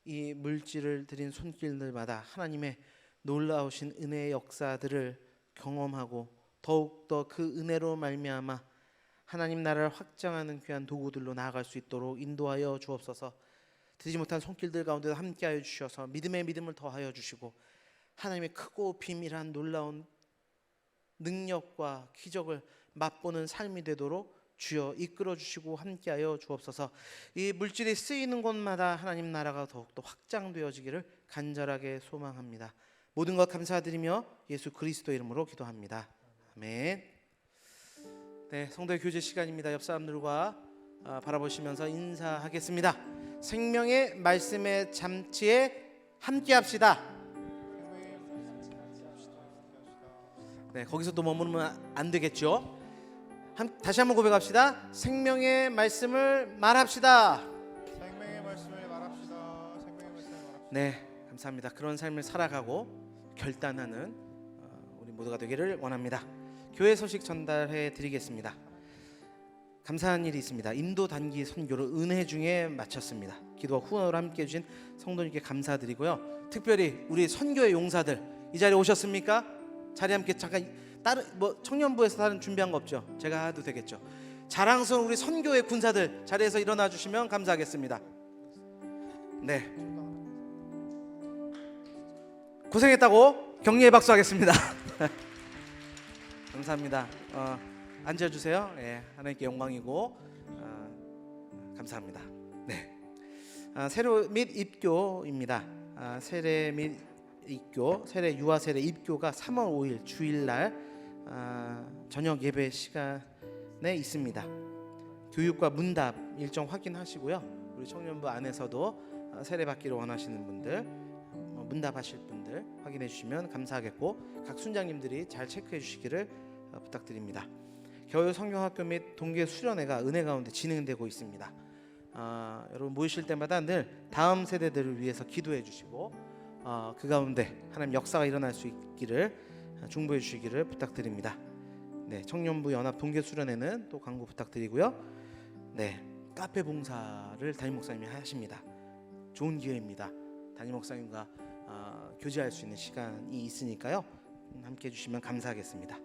이 물질을 드린 손길들마다 하나님의 놀라우신 은혜의 역사들을 경험하고 더욱더 그 은혜로 말미암아 하나님 나라를 확장하는 귀한 도구들로 나아갈 수 있도록 인도하여 주옵소서. 드리지 못한 손길들 가운데 함께하여 주셔서 믿음의 믿음을 더하여 주시고, 하나님의 크고 비밀한 놀라운 능력과 기적을 맛보는 삶이 되도록 주여 이끌어 주시고 함께하여 주옵소서. 이 물질이 쓰이는 곳마다 하나님 나라가 더욱더 확장되어지기를 간절하게 소망합니다. 모든 것 감사드리며 예수 그리스도 이름으로 기도합니다. 아멘. 네, 성도의 교제 시간입니다. 옆 사람들과 바라보시면서 인사하겠습니다. 생명의 말씀의 잠치에 함께합시다. 네, 거기서 또 머무르면 안 되겠죠. 다시 한번 고백합시다. 생명의 말씀을 말합시다. 생명의 말씀을 말합시다. 생명의 말씀을 말합시다. 네, 감사합니다. 그런 삶을 살아가고 결단하는 우리 모두가 되기를 원합니다. 교회 소식 전달해 드리겠습니다. 감사한 일이 있습니다. 인도 단기 선교를 은혜 중에 마쳤습니다. 기도와 후원으로 함께해 주신 성도님께 감사드리고요. 특별히 우리 선교의 용사들 이 자리에 오셨습니까? 자리 함께 잠깐 다른 청년부에서 다른 준비한 거 없죠? 제가 해도 되겠죠? 자랑스러운 우리 선교의 군사들 자리에서 일어나 주시면 감사하겠습니다. 네, 고생했다고 격려의 박수 하겠습니다. 감사합니다. 앉아주세요. 예, 하나님께 영광이고 감사합니다. 네, 세례 및 입교입니다. 세례 및 입교, 세례 유아 세례 입교가 3월 5일 주일날 저녁 예배 시간에 있습니다. 교육과 문답 일정 확인하시고요. 우리 청년부 안에서도 세례 받기를 원하시는 분들, 문답하실 분들 확인해 주시면 감사하겠고, 각 순장님들이 잘 체크해 주시기를 부탁드립니다. 겨울 성경학교 및 동계 수련회가 은혜 가운데 진행되고 있습니다. 여러분 모이실 때마다 늘 다음 세대들을 위해서 기도해 주시고 그 가운데 하나님 역사가 일어날 수 있기를 중보해 주시기를 부탁드립니다. 네, 청년부 연합 동계 수련회는 또 광고 부탁드리고요. 네, 카페 봉사를 담임 목사님이 하십니다. 좋은 기회입니다. 담임 목사님과 교제할 수 있는 시간이 있으니까요. 함께 해주시면 감사하겠습니다.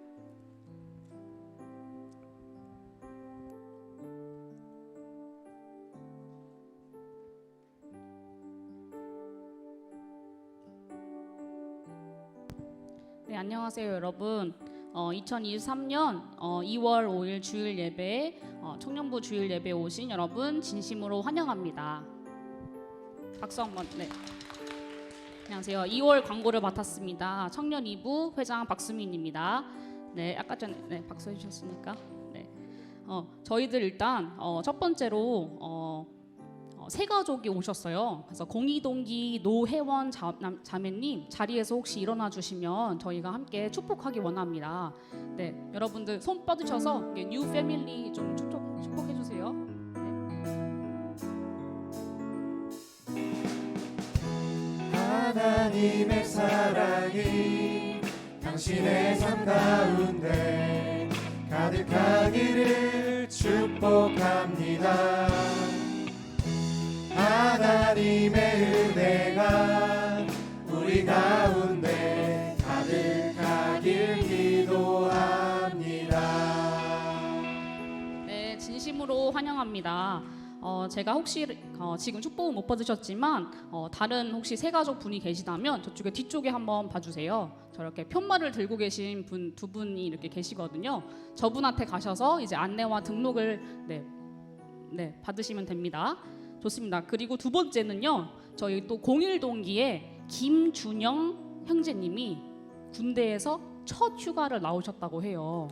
네, 안녕하세요 여러분. 2023년 2월 5일 주일 예배 청년부 주일 예배에 오신 여러분 진심으로 환영합니다. 박수 한번. 네. 안녕하세요. 2월 광고를 맡았습니다. 청년 2부 회장 박수민입니다. 네, 아까 전에 박수 해주셨으니까. 네. 저희들 일단 첫 번째로 세 가족이 오셨어요. 그래서 공이동기 노혜원 자매님 자리에서 혹시 일어나 주시면 저희가 함께 축복하기 원합니다. 네, 여러분들 손 뻗으셔서 뉴 패밀리 좀 축복해 주세요. 하나님의 사랑이 당신의 삶 가운데 가득하기를 축복합니다. 하나님의 은혜가 우리 가운데 가득하길 기도합니다. 네, 진심으로 환영합니다. 제가 혹시 지금 축복은 못 받으셨지만 다른 혹시 세 가족 분이 계시다면 저쪽에 뒤쪽에 한번 봐주세요. 저렇게 편말을 들고 계신 분 두 분이 이렇게 계시거든요. 저분한테 가셔서 이제 안내와 등록을 받으시면 됩니다. 좋습니다. 그리고 두 번째는요, 저희 또 01동기에 김준영 형제님이 군대에서 첫 휴가를 나오셨다고 해요.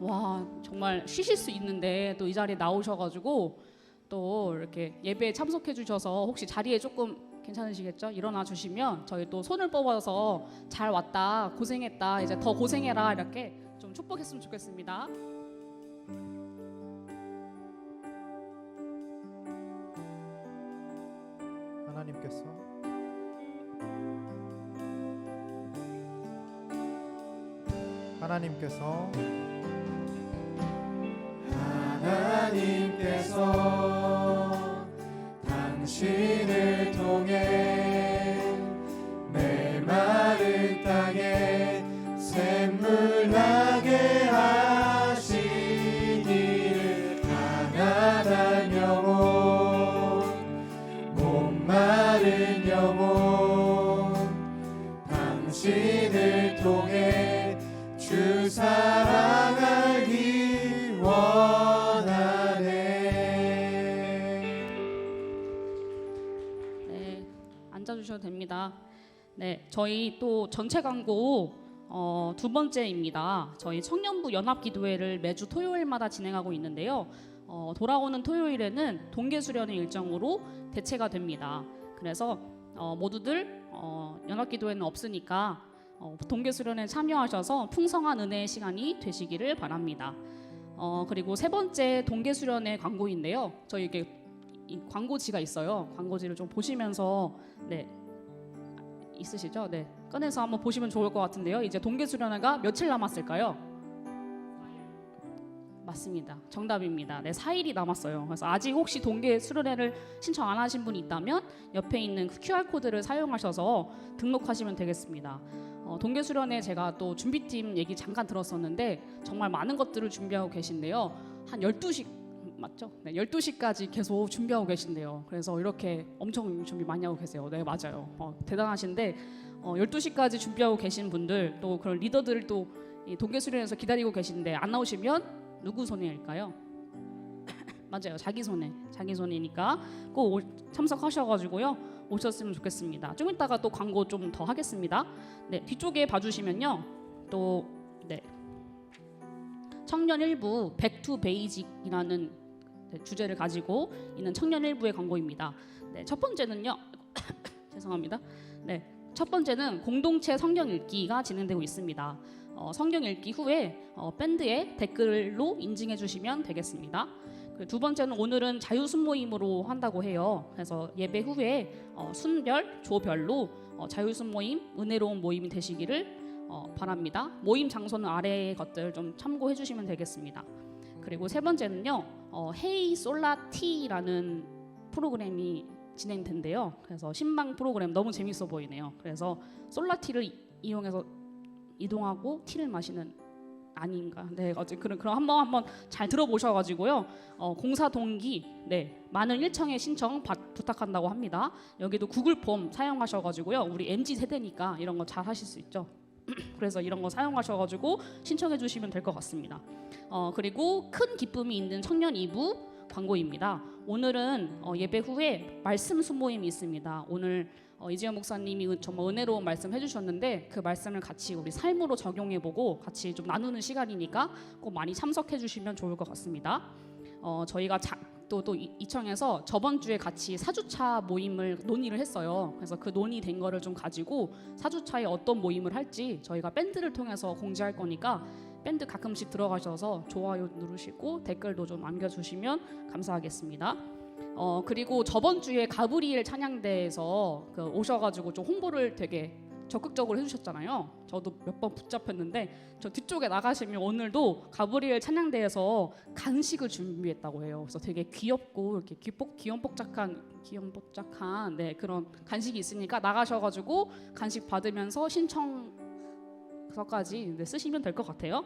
와, 정말 쉬실 수 있는데 또 이 자리에 나오셔가지고 또 이렇게 예배에 참석해 주셔서 혹시 자리에 조금 괜찮으시겠죠? 일어나 주시면 저희 또 손을 뽑아서 잘 왔다, 고생했다, 이제 더 고생해라 이렇게 좀 축복했으면 좋겠습니다. 하나님께서 당신을 통해 메마른 땅에 샘물 나게 하시기를 가난한 영혼 목마른 영혼 당신을 통해 주 사랑 알기 원하네. 네, 앉아주셔도 됩니다. 네, 저희 또 전체 광고 두 번째입니다. 저희 청년부 연합기도회를 매주 토요일마다 진행하고 있는데요. 돌아오는 토요일에는 동계수련의 일정으로 대체가 됩니다. 그래서 모두들 연합기도회는 없으니까 동계수련에 참여하셔서 풍성한 은혜의 시간이 되시기를 바랍니다. 그리고 세 번째 동계수련의 광고인데요. 저희 이게 이 광고지가 있어요. 광고지를 좀 보시면서 있으시죠? 네, 꺼내서 한번 보시면 좋을 것 같은데요. 이제 동계수련회가 며칠 남았을까요? 맞습니다. 정답입니다. 네, 4일이 남았어요. 그래서 아직 혹시 동계수련회를 신청 안 하신 분이 있다면 옆에 있는 그 QR코드를 사용하셔서 등록하시면 되겠습니다. 동계수련회 제가 또 준비팀 얘기 잠깐 들었었는데 정말 많은 것들을 준비하고 계신데요. 한 12시 맞죠? 네, 12시까지 계속 준비하고 계신데요. 그래서 이렇게 엄청 준비 많이 하고 계세요. 네, 맞아요. 대단하신데 12시까지 준비하고 계신 분들 또 그런 리더들을 또 이 동계수련회에서 기다리고 계신데 안 나오시면 누구 손해일까요? 맞아요. 자기 손해니까 꼭 참석하셔가지고요. 오셨으면 좋겠습니다. 좀 이따가 또 광고 좀 더 하겠습니다. 네, 뒤쪽에 봐주시면요. 또 청년 일부 Back to Basic이라는 주제를 가지고 있는 청년 일부의 광고입니다. 네, 첫 번째는요. 죄송합니다. 네, 첫 번째는 공동체 성경 읽기가 진행되고 있습니다. 성경 읽기 후에 밴드에 댓글로 인증해 주시면 되겠습니다. 두 번째는 오늘은 자유순모임으로 한다고 해요. 그래서 예배 후에 순별, 조별로 자유순모임, 은혜로운 모임이 되시기를 바랍니다. 모임 장소는 아래의 것들 좀 참고해 주시면 되겠습니다. 그리고 세 번째는요, 헤이 솔라티라는 프로그램이 진행된대요. 그래서 신방 프로그램 너무 재밌어 보이네요. 그래서 솔라티를 이용해서 이동하고 티를 마시는 아닌가? 네, 어쨌든 그럼 한번 잘 들어보셔가지고요. 공사 동기 많은 일청의 신청 부탁한다고 합니다. 여기도 구글 폼 사용하셔가지고요. 우리 MZ 세대니까 이런 거 잘 하실 수 있죠. 그래서 이런 거 사용하셔가지고 신청해 주시면 될 것 같습니다. 그리고 큰 기쁨이 있는 청년 2부 광고입니다. 오늘은 예배 후에 말씀 수모임이 있습니다. 오늘 이재현 목사님이 정말 은혜로운 말씀 해주셨는데 그 말씀을 같이 우리 삶으로 적용해보고 같이 좀 나누는 시간이니까 꼭 많이 참석해주시면 좋을 것 같습니다. 저희가 또 이청에서 저번 주에 같이 사주차 모임을 논의를 했어요. 그래서 그 논의된 거를 좀 가지고 사주차에 어떤 모임을 할지 저희가 밴드를 통해서 공지할 거니까 밴드 가끔씩 들어가셔서 좋아요 누르시고 댓글도 좀 남겨주시면 감사하겠습니다. 그리고 저번 주에 가브리엘 찬양대에서 오셔가지고 좀 홍보를 되게 적극적으로 해주셨잖아요. 저도 몇 번 붙잡혔는데 저 뒤쪽에 나가시면 오늘도 가브리엘 찬양대에서 간식을 준비했다고 해요. 그래서 되게 귀엽고 이렇게 귀염뽀짝한 네, 그런 간식이 있으니까 나가셔가지고 간식 받으면서 신청서까지 쓰시면 될 것 같아요.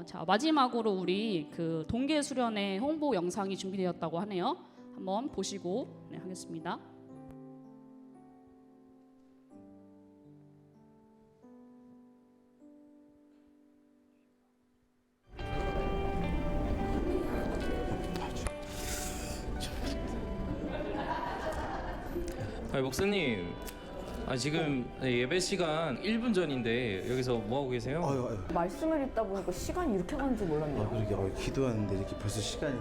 자, 마지막으로 우리 그 동계 수련회 홍보 영상이 준비되었다고 하네요. 한번 보시고 하겠습니다. 목사님, 지금 예배 시간 1분 전인데 여기서 뭐 하고 계세요? 말씀을 읽다 보니까 시간이 이렇게 가는 줄 몰랐네요. 그러게 기도하는데 이렇게 벌써 시간이.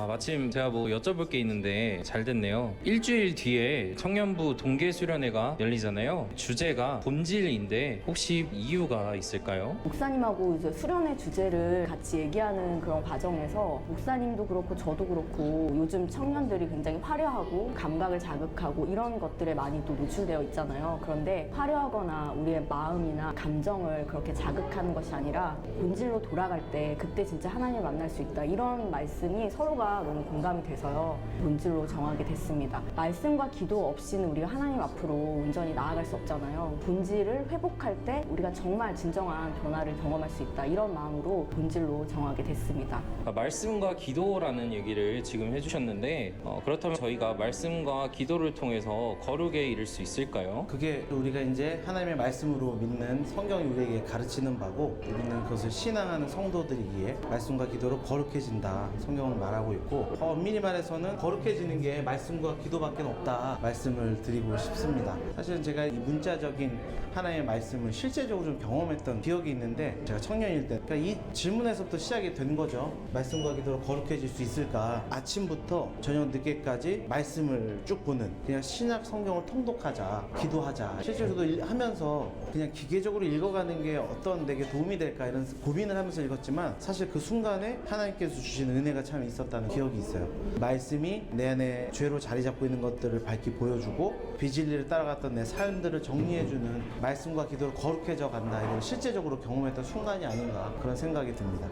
마침 제가 뭐 여쭤볼 게 있는데 잘 됐네요. 일주일 뒤에 청년부 동계 수련회가 열리잖아요. 주제가 본질인데 혹시 이유가 있을까요? 목사님하고 이제 수련회 주제를 같이 얘기하는 그런 과정에서 목사님도 그렇고 저도 그렇고 요즘 청년들이 굉장히 화려하고 감각을 자극하고 이런 것들에 많이 또 노출되어 있잖아요. 그런데 화려하거나 우리의 마음이나 감정을 그렇게 자극하는 것이 아니라 본질로 돌아갈 때 그때 진짜 하나님을 만날 수 있다. 이런 말씀이 서로가 너무 공감이 돼서요. 본질로 정하게 됐습니다. 말씀과 기도 없이는 우리가 하나님 앞으로 온전히 나아갈 수 없잖아요. 본질을 회복할 때 우리가 정말 진정한 변화를 경험할 수 있다. 이런 마음으로 본질로 정하게 됐습니다. 말씀과 기도라는 얘기를 지금 해주셨는데 그렇다면 저희가 말씀과 기도를 통해서 거룩에 이를 수 있을까요? 그게 우리가 이제 하나님의 말씀으로 믿는 성경이 우리에게 가르치는 바고 우리는 그것을 신앙하는 성도들이기에 말씀과 기도로 거룩해진다 성경은 말하고 있고 엄밀히 말해서는 거룩해지는 게 말씀과 기도밖에 없다 말씀을 드리고 싶습니다. 사실은 제가 이 문자적인 하나님의 말씀을 실제적으로 좀 경험했던 기억이 있는데 제가 청년일 때 그러니까 이 질문에서부터 시작이 된 거죠. 말씀과 기도로 거룩해질 수 있을까? 아침부터 저녁 늦게까지 말씀을 쭉 보는 그냥 신약 성경을 통독하자 기도하자 실제로 저도 하면서 그냥 기계적으로 읽어가는 게 어떤 내게 도움이 될까 이런 고민을 하면서 읽었지만 사실 그 순간에 하나님께서 주신 은혜가 참 있었다는 기억이 있어요. 말씀이 내 안에 죄로 자리 잡고 있는 것들을 밝히 보여주고 비진리를 따라갔던 내 삶들을 정리해주는 말씀과 기도로 거룩해져 간다 이걸 실제적으로 경험했던 순간이 아닌가 그런 생각이 듭니다.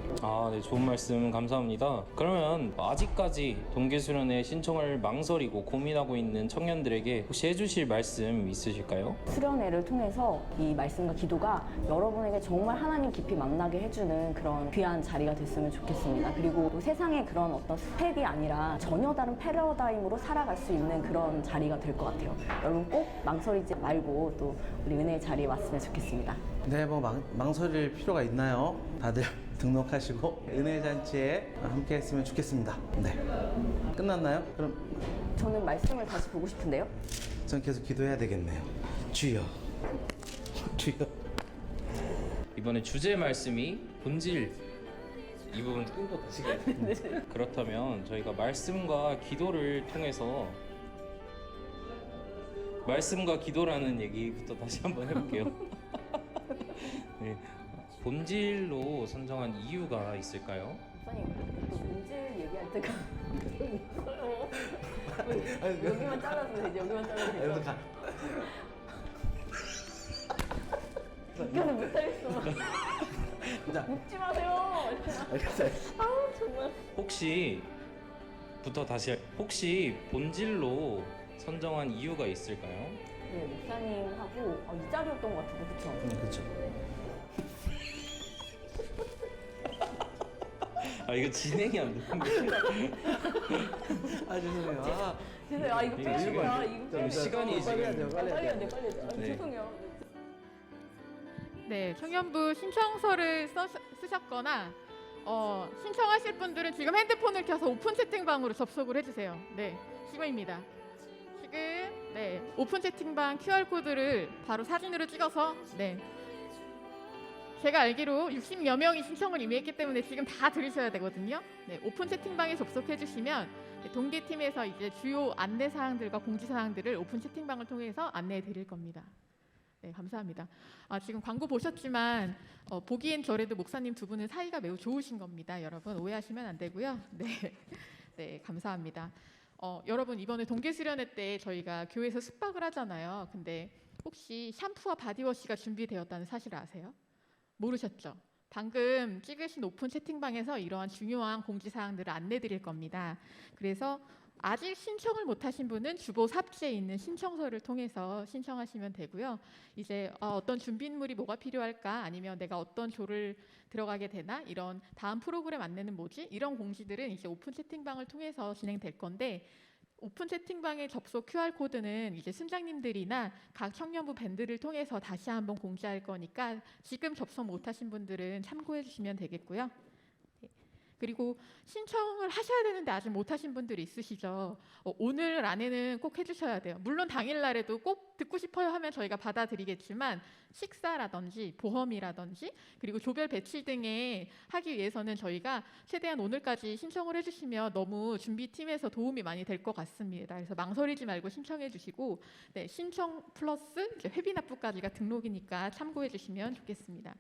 네, 좋은 말씀 감사합니다. 그러면 아직까지 동계수련회 신청을 망설이고 고민하고 있는 청년들에게 혹시 해주실 말씀 있으실까요? 수련회를 통해서 이 말씀과 기도가 여러분에게 정말 하나님 깊이 만나게 해주는 그런 귀한 자리가 됐으면 좋겠습니다. 그리고 또 세상의 그런 어떤 스펙이 아니라 전혀 다른 패러다임으로 살아갈 수 있는 그런 자리가 될 것 같아요. 여러분 꼭 망설이지 말고 또 우리 은혜의 자리에 왔으면 좋겠습니다. 네, 뭐 망설일 필요가 있나요? 다들 등록하시고 은혜 잔치에 함께 했으면 좋겠습니다. 네. 끝났나요? 그럼 저는 말씀을 다시 보고 싶은데요. 전 계속 기도해야 되겠네요. 주여. 주여. 이번에 주제 말씀이 본질 이 부분 끈거 다시 가야 돼요. 그렇다면 저희가 말씀과 기도를 통해서 말씀과 기도라는 얘기부터 다시 한번 해볼게요. 네. 본질로 선정한 이유가 있을까요? 목사님, 또 본질 얘기할 때가 있어요. 여기만 잘라도 되죠. 여기만 잘라도 되죠. 이거는 못하겠어. 웃지 마세요. 아우 정말. 혹시 본질로 선정한 이유가 있을까요? 네, 목사님하고 이 자리였던 것 같은데, 그렇죠? 그렇죠. 이거 진행이 안 되는데. 죄송해요. 죄송해요. 이거 빼야 이거 시간이 지금 빨리 해야 돼. 네. 죄송해요. 네, 청년부 신청서를 쓰셨거나 신청하실 분들은 지금 핸드폰을 켜서 오픈 채팅방으로 접속을 해주세요. 네, 지금입니다. 지금 네, 오픈 채팅방 QR코드를 바로 사진으로 찍어서 제가 알기로 60여 명이 신청을 이미 했기 때문에 지금 다 들으셔야 되거든요. 네, 오픈 채팅방에 접속해 주시면 동계팀에서 이제 주요 안내 사항들과 공지 사항들을 오픈 채팅방을 통해서 안내해 드릴 겁니다. 네, 감사합니다. 지금 광고 보셨지만 보기엔 저래도 목사님 두 분은 사이가 매우 좋으신 겁니다. 여러분 오해하시면 안 되고요. 네, 감사합니다. 여러분 이번에 동계 수련회 때 저희가 교회에서 숙박을 하잖아요. 근데 혹시 샴푸와 바디워시가 준비되었다는 사실 아세요? 모르셨죠? 방금 찍으신 오픈 채팅방에서 이러한 중요한 공지사항들을 안내드릴 겁니다. 그래서 아직 신청을 못하신 분은 주보 삽지에 있는 신청서를 통해서 신청하시면 되고요. 이제 어떤 준비물이 뭐가 필요할까, 아니면 내가 어떤 조를 들어가게 되나, 이런 다음 프로그램 안내는 뭐지? 이런 공지들은 이제 오픈 채팅방을 통해서 진행될 건데, 오픈 채팅방의 접속 QR코드는 이제 순장님들이나 각 청년부 밴드를 통해서 다시 한번 공지할 거니까 지금 접속 못하신 분들은 참고해 주시면 되겠고요. 그리고 신청을 하셔야 되는데 아직 못하신 분들이 있으시죠. 오늘 안에는 꼭 해주셔야 돼요. 물론 당일날에도 꼭 듣고 싶어요 하면 저희가 받아드리겠지만 식사라든지 보험이라든지 그리고 조별 배치 등에 하기 위해서는 저희가 최대한 오늘까지 신청을 해주시면 너무 준비팀에서 도움이 많이 될 것 같습니다. 그래서 망설이지 말고 신청해 주시고 신청 플러스 이제 회비 납부까지가 등록이니까 참고해 주시면 좋겠습니다.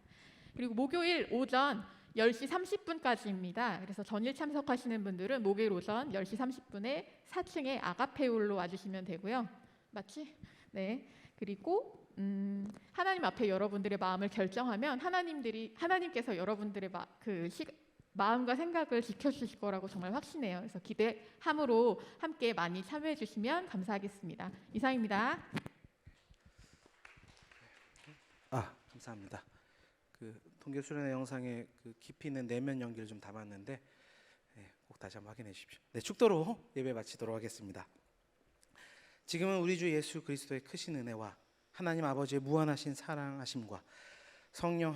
그리고 목요일 오전 10시 30분까지입니다. 그래서 전일 참석하시는 분들은 목요일 오전 10시 30분에 4층에 아가페홀로 와주시면 되고요. 맞지? 네. 그리고 하나님 앞에 여러분들의 마음을 결정하면 하나님께서 여러분들의 마음과 생각을 지켜주실 거라고 정말 확신해요. 그래서 기대함으로 함께 많이 참여해 주시면 감사하겠습니다. 이상입니다. 감사합니다. 동계 수련회 영상에 깊이 있는 내면 연기를 좀 담았는데 꼭 다시 한번 확인해 주십시오. 네, 축도로 예배 마치도록 하겠습니다. 지금은 우리 주 예수 그리스도의 크신 은혜와 하나님 아버지의 무한하신 사랑하심과 성령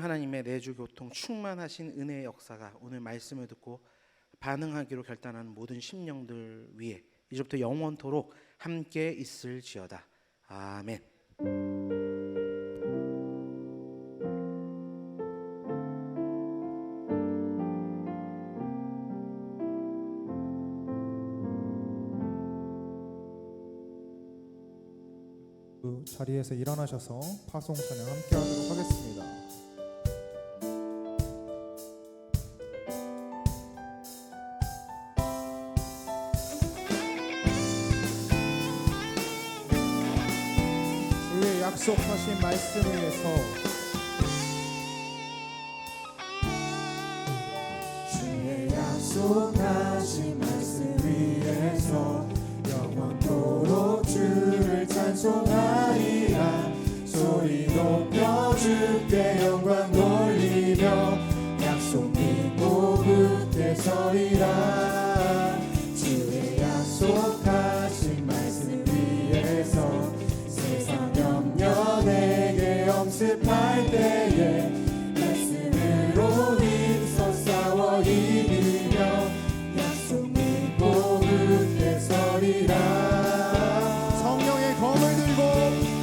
하나님의 내주 교통 충만하신 은혜의 역사가 오늘 말씀을 듣고 반응하기로 결단하는 모든 심령들 위에 이제부터 영원토록 함께 있을지어다. 아멘. 자리에서 일어나셔서 파송 찬양 함께 하도록 하겠습니다. 주의 약속하신 말씀을 위해서 주의 약속하신 말씀 위에서 영원토록 주를 찬송하리라. 소리 높여 주께 영광 돌리며 약속 믿고 굳게 서리라. 주의 약속하신 말씀 위에서 세상 염려 내게 엄습할 때에 말씀으로 힘써 싸워 이기며 약속 믿고 굳게 서리라. 성령의 검을 들고